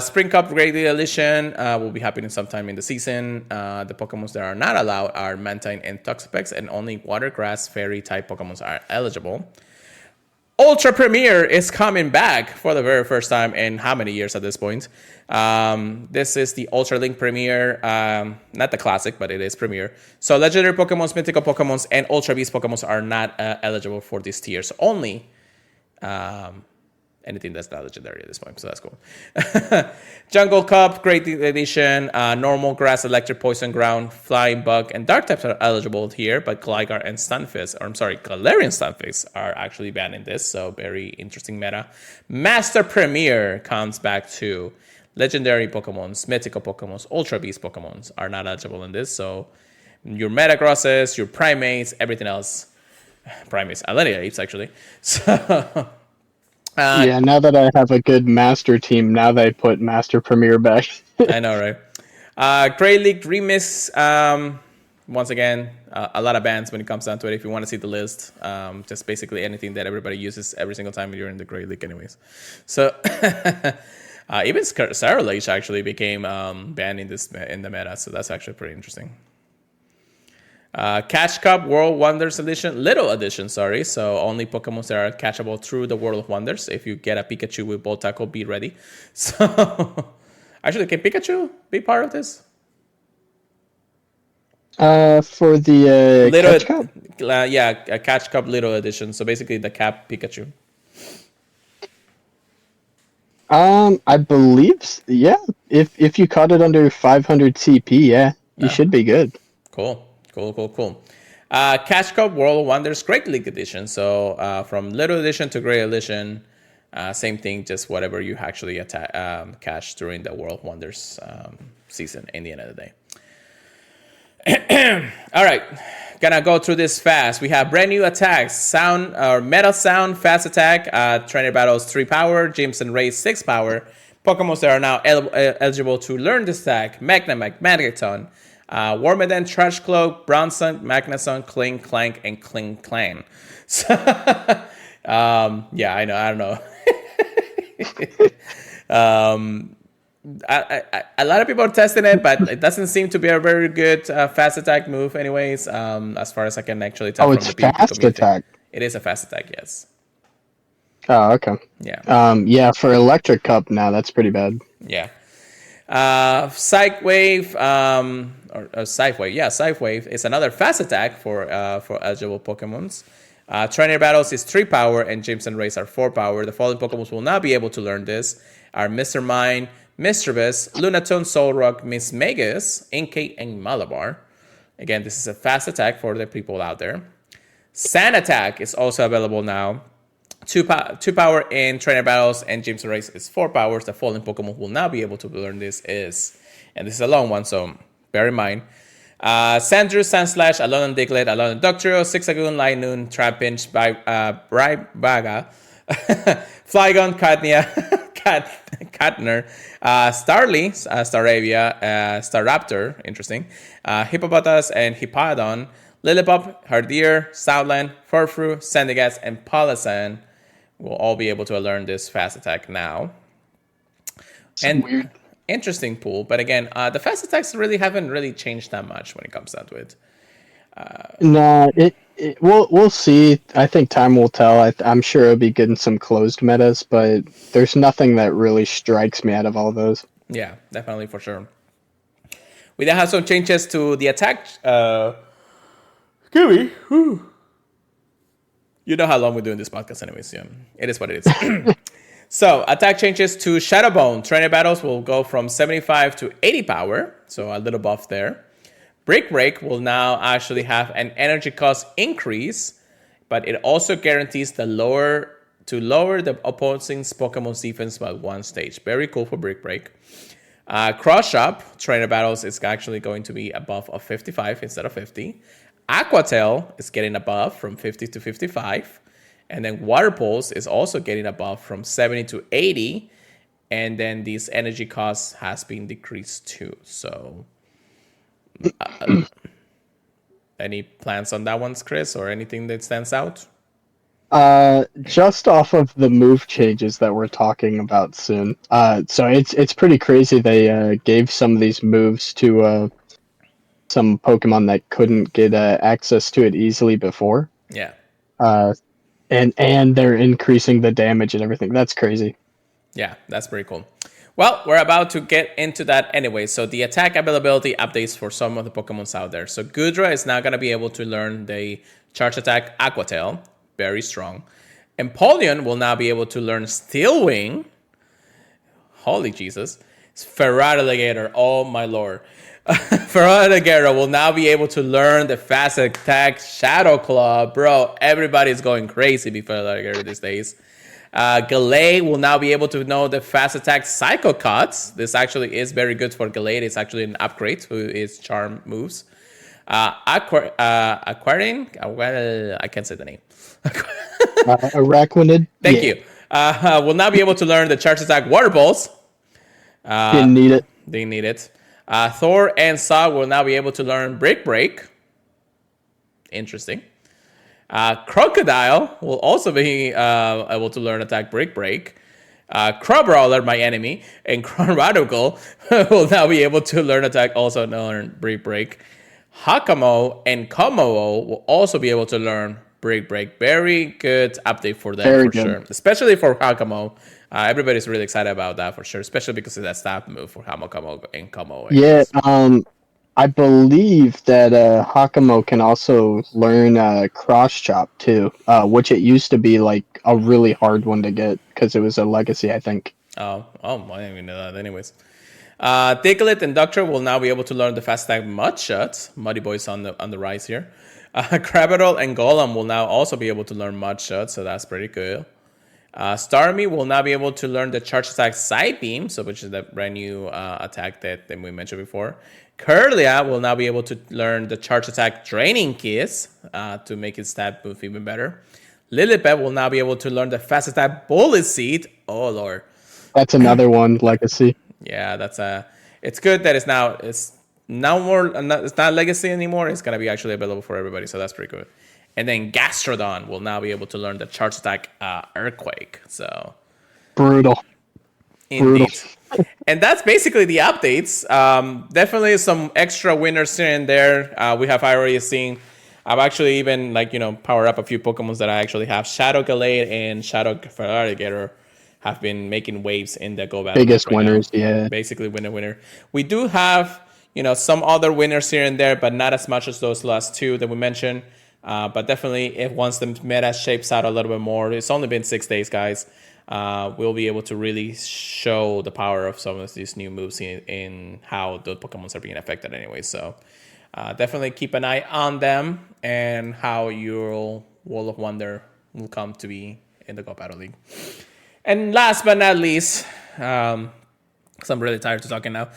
Speaker 1: Spring Cup Great League Edition will be happening sometime in the season. The Pokemons that are not allowed are Mantine and Toxapex, and only Water, Grass, Fairy type Pokemons are eligible. Ultra Premier is coming back for the very first time in how many years at this point? This is the Ultra Link Premier, not the Classic, but it is Premier. So Legendary Pokemons, Mythical Pokemons, and Ultra Beast Pokemons are not eligible for these tiers. Only anything that's not legendary at this point, so that's cool. Jungle Cup, Great Edition, Normal, Grass, Electric, Poison, Ground, Flying, Bug, and Dark types are eligible here, but Gligar and Galarian Stunfisk are actually banned in this, so very interesting meta. Master Premier comes back to Legendary Pokemons, Mythical Pokemons, Ultra Beast Pokemons are not eligible in this, so your Metagrosses, your Primates, everything else. Primates, Alenia Apes, actually. So...
Speaker 2: now that I have a good Master team, now they put Master Premier back.
Speaker 1: I know, right? Great League Remix. Once again, a lot of bands when it comes down to it. If you want to see the list, just basically anything that everybody uses every single time you're in the Great League, anyways. So even Saralage actually became banned in the meta, so that's actually pretty interesting. Catch Cup World Wonders Edition, Little Edition, sorry. So only Pokemon that are catchable through the World of Wonders. If you get a Pikachu with Bolt Tackle, be ready. So actually, can Pikachu be part of this?
Speaker 2: For the
Speaker 1: Little,
Speaker 2: Catch Cup?
Speaker 1: Yeah, a Catch Cup Little Edition. So basically, the Cap Pikachu.
Speaker 2: I believe, yeah. If you caught it under 500 CP, yeah, you should be good.
Speaker 1: Cool. Catch Cup World Wonders Great League Edition. So from Little Edition to Great Edition, same thing, just whatever you actually catch during the World Wonders season in the end of the day. All right, gonna go through this fast. We have brand new attacks: sound or metal sound, fast attack, trainer battles 3 power, gyms and rays 6 power. Pokemon that are now eligible to learn this attack: Magneton, Wormadam, Trash Cloak, Bronson, Magneton, Kling Clank, and Kling Clan. So, yeah, I don't know. A lot of people are testing it, but it doesn't seem to be a very good fast attack move anyways, as far as I can actually tell from the PvP
Speaker 2: fast
Speaker 1: community.
Speaker 2: Attack.
Speaker 1: It is a fast attack, yes.
Speaker 2: Oh, okay.
Speaker 1: Yeah.
Speaker 2: Yeah, for Electric Cup now, that's pretty bad.
Speaker 1: Yeah. Psych Wave, or Scythe Wave. Yeah, Scythe Wave is another fast attack for eligible Pokemons. Trainer Battles is 3 power, and Gyms and Rays are 4 power. The following Pokemons will not be able to learn this are Mr. Mime, Mischievous, Lunatone, Solrock, Miss Magus, Inkay, and Malabar. Again, this is a fast attack for the people out there. Sand Attack is also available now. 2 power in Trainer Battles, and Gyms and Rays is 4 powers. The following Pokemon will not be able to learn this and this is a long one, so bear in mind. Sandrew, Sandslash, Alolan Diglett, Alolan Doctrio, Zigzagoon, Linoon, Trapinch, Braibaga, Flygon, Cadnia, Katner, Starly, Staravia, Staraptor, interesting, Hippopotas and Hippodon, Lillipup, Hardier, Southland, Furfru, Sandygast, and Palossand will all be able to learn this fast attack now. And weird. Interesting pool, but again, the fast attacks really haven't really changed that much when it comes down to it.
Speaker 2: No, we'll see. I think time will tell. I'm sure it'll be good in some closed metas, but there's nothing that really strikes me out of all those.
Speaker 1: Yeah, definitely for sure. We then have some changes to the attack. Excuse me. You know how long we're doing this podcast, anyways. Yeah, it is what it is. So, attack changes to Shadow Bone. Trainer Battles will go from 75 to 80 power, so a little buff there. Brick Break will now actually have an energy cost increase, but it also guarantees to lower the opposing's Pokemon's defense by 1 stage. Very cool for Brick Break. Cross Shop, Trainer Battles is actually going to be a buff of 55 instead of 50. Aqua Tail is getting a buff from 50 to 55. And then Water Pulse is also getting a buff from 70 to 80. And then these energy costs has been decreased too. So, any plans on that one, Chris, or anything that stands out?
Speaker 2: Just off of the move changes that we're talking about soon. So it's pretty crazy. They gave some of these moves to some Pokemon that couldn't get access to it easily before.
Speaker 1: Yeah.
Speaker 2: And they're increasing the damage and everything. That's crazy.
Speaker 1: Yeah, that's pretty cool. Well, we're about to get into that anyway. So the attack availability updates for some of the Pokemons out there. So Goodra is now going to be able to learn the Charge Attack Aqua Tail. Very strong. Empoleon will now be able to learn Steel Wing. Holy Jesus. Feraligatr. Oh my lord. Feraligatr will now be able to learn the fast attack Shadow Claw. Bro, everybody's going crazy with Feraligatr these days. Gallade will now be able to know the fast attack Psycho Cuts. This actually is very good for Gallade. It's actually an upgrade to its charm moves. Aquarian, well, I can't say the name.
Speaker 2: Araquanid.
Speaker 1: Thank you. Will now be able to learn the charge attack Water Balls.
Speaker 2: Didn't need it.
Speaker 1: They need it. Thor and Sog will now be able to learn Brick Break. Interesting. Crocodile will also be able to learn Attack Brick Break. Crabrawler, my enemy, and Radical will now be able to learn Attack, also learn Brick Break. Hakamo and Komoo will also be able to learn Brick Break. Very good update for them,
Speaker 2: Very
Speaker 1: for
Speaker 2: good.
Speaker 1: sure. Especially for Hakamo. Everybody's really excited about that, for sure. Especially because of that stab move for Hakamo and Komoo.
Speaker 2: Yeah, I believe that Hakamo can also learn cross chop too, which it used to be like a really hard one to get because it was a legacy, I think.
Speaker 1: Oh, I didn't even know that. Anyways. Diglett and Doctor will now be able to learn the fast attack Mud Shot. Muddy Boy's on the rise here. Crabadol and Golem will now also be able to learn Mud Shot, so that's pretty cool. Starmie will now be able to learn the charge attack Side Beam, so which is the brand new attack that we mentioned before. Curlia will now be able to learn the charge attack Draining Kiss to make his stat move even better. Lilipet will now be able to learn the fast attack Bullet Seed. Oh lord,
Speaker 2: That's another one, legacy.
Speaker 1: yeah, it's good that it's not legacy anymore. It's gonna be actually available for everybody, so that's pretty good. And then Gastrodon will now be able to learn the charge attack Earthquake. So
Speaker 2: Brutal.
Speaker 1: indeed. And that's basically the updates. Definitely some extra winners here and there. We have already seen. I've actually even powered up a few Pokemon that I actually have. Shadow Gallade and Shadow Feraligatr have been making waves in the Go Battle.
Speaker 2: Biggest
Speaker 1: right
Speaker 2: winners,
Speaker 1: now.
Speaker 2: yeah.
Speaker 1: Basically winner. We do have some other winners here and there, but not as much as those last two that we mentioned. But definitely, if once the meta shapes out a little bit more, it's only been 6 days, guys. We'll be able to really show the power of some of these new moves in how the Pokemons are being affected anyway. So definitely keep an eye on them and how your Wall of Wonder will come to be in the Go Battle League. And last but not least, because I'm really tired of talking now,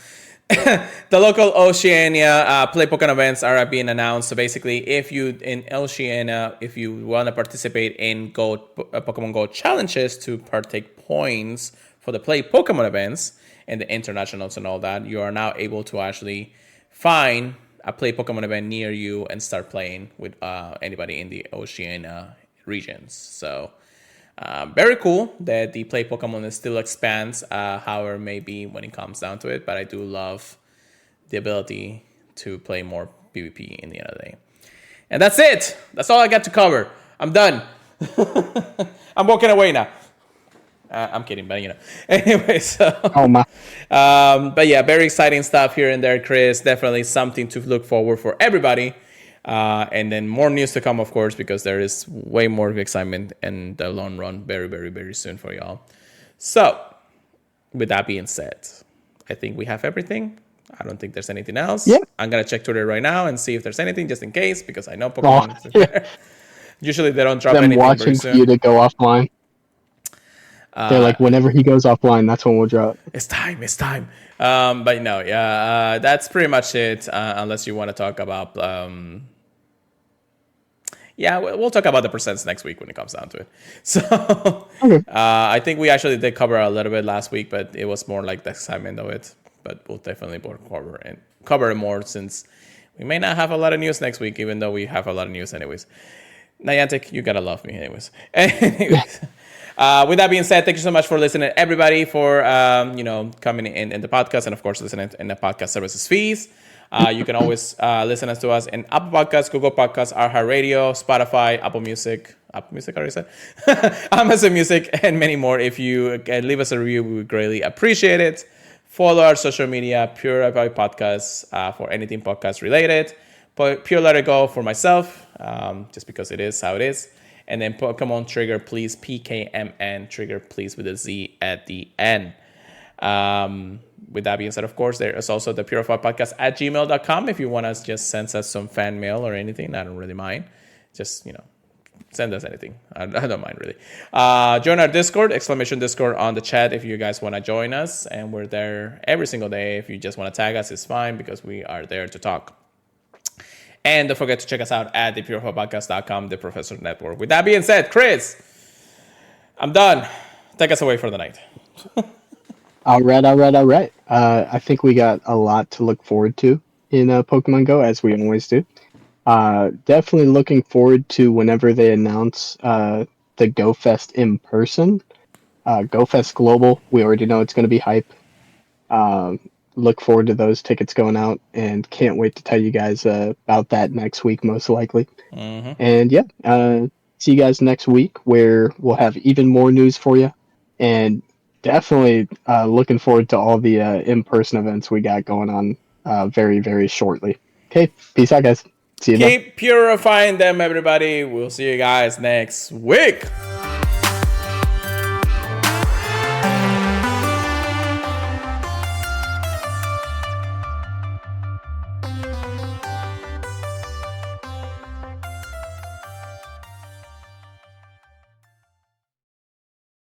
Speaker 1: the local Oceania Play Pokemon events are being announced. So basically, if you in Oceania, if you want to participate in Pokemon Go challenges to partake points for the Play Pokemon events and the internationals and all that, you are now able to actually find a Play Pokemon event near you and start playing with anybody in the Oceania regions. So very cool that the Play Pokemon still expands, however may be when it comes down to it. But I do love the ability to play more PvP in the end of the day. And that's it. That's all I got to cover. I'm done. I'm walking away now. I'm kidding, but Anyway, so.
Speaker 2: Oh my.
Speaker 1: But yeah, very exciting stuff here and there, Chris. Definitely something to look forward for everybody. And then more news to come, of course, because there is way more excitement in the long run very, very, very soon for y'all. So, with that being said, I think we have everything. I don't think there's anything else.
Speaker 2: Yeah.
Speaker 1: I'm going to check Twitter right now and see if there's anything, just in case, because I know Pokemon is there. Usually they don't drop
Speaker 2: Them
Speaker 1: anything
Speaker 2: watching
Speaker 1: very
Speaker 2: for
Speaker 1: soon.
Speaker 2: you to go offline. They're like, whenever he goes offline, that's when we'll drop.
Speaker 1: It's time. But no, yeah, that's pretty much it. Unless you want to talk about, we'll talk about the percents next week when it comes down to it. So,
Speaker 2: Okay.
Speaker 1: I think we actually did cover a little bit last week, but it was more like the excitement of it. But we'll definitely cover it more since we may not have a lot of news next week, even though we have a lot of news anyways. Niantic, you gotta love me anyways. With that being said, thank you so much for listening, everybody, for coming in the podcast, and of course listening in the podcast services fees. You can always listen to us in Apple Podcasts, Google Podcasts, iHeartRadio, Spotify, Apple Music, already said, Amazon Music, and many more. If you can leave us a review, we would greatly appreciate it. Follow our social media, Purified Podcasts, for anything podcast related. Pure Let It Go for myself, just because it is how it is. And then Pokemon Trigger, please, PKMN, Trigger, please, with a Z at the end. With that being said, of course, there is also the Purified Podcast at gmail.com. If you want to just send us some fan mail or anything, I don't really mind. Just, send us anything. I don't mind, really. Join our Discord, !Discord on the chat if you guys want to join us. And we're there every single day. If you just want to tag us, it's fine because we are there to talk. And don't forget to check us out at thepurifiedpodcast.com, the Professor Network. With that being said, Chris, I'm done. Take us away for the night.
Speaker 2: All right, all right, all right. I think we got a lot to look forward to in Pokemon Go, as we always do. Definitely looking forward to whenever they announce the Go Fest in person. Go Fest Global, we already know it's going to be hype. Um, look forward to those tickets going out, and can't wait to tell you guys about that next week, most likely.
Speaker 1: Mm-hmm.
Speaker 2: And yeah, see you guys next week where we'll have even more news for you. And definitely looking forward to all the in person events we got going on very, very shortly. Okay, peace out, guys. See you then.
Speaker 1: Keep purifying them, everybody. We'll see you guys next week.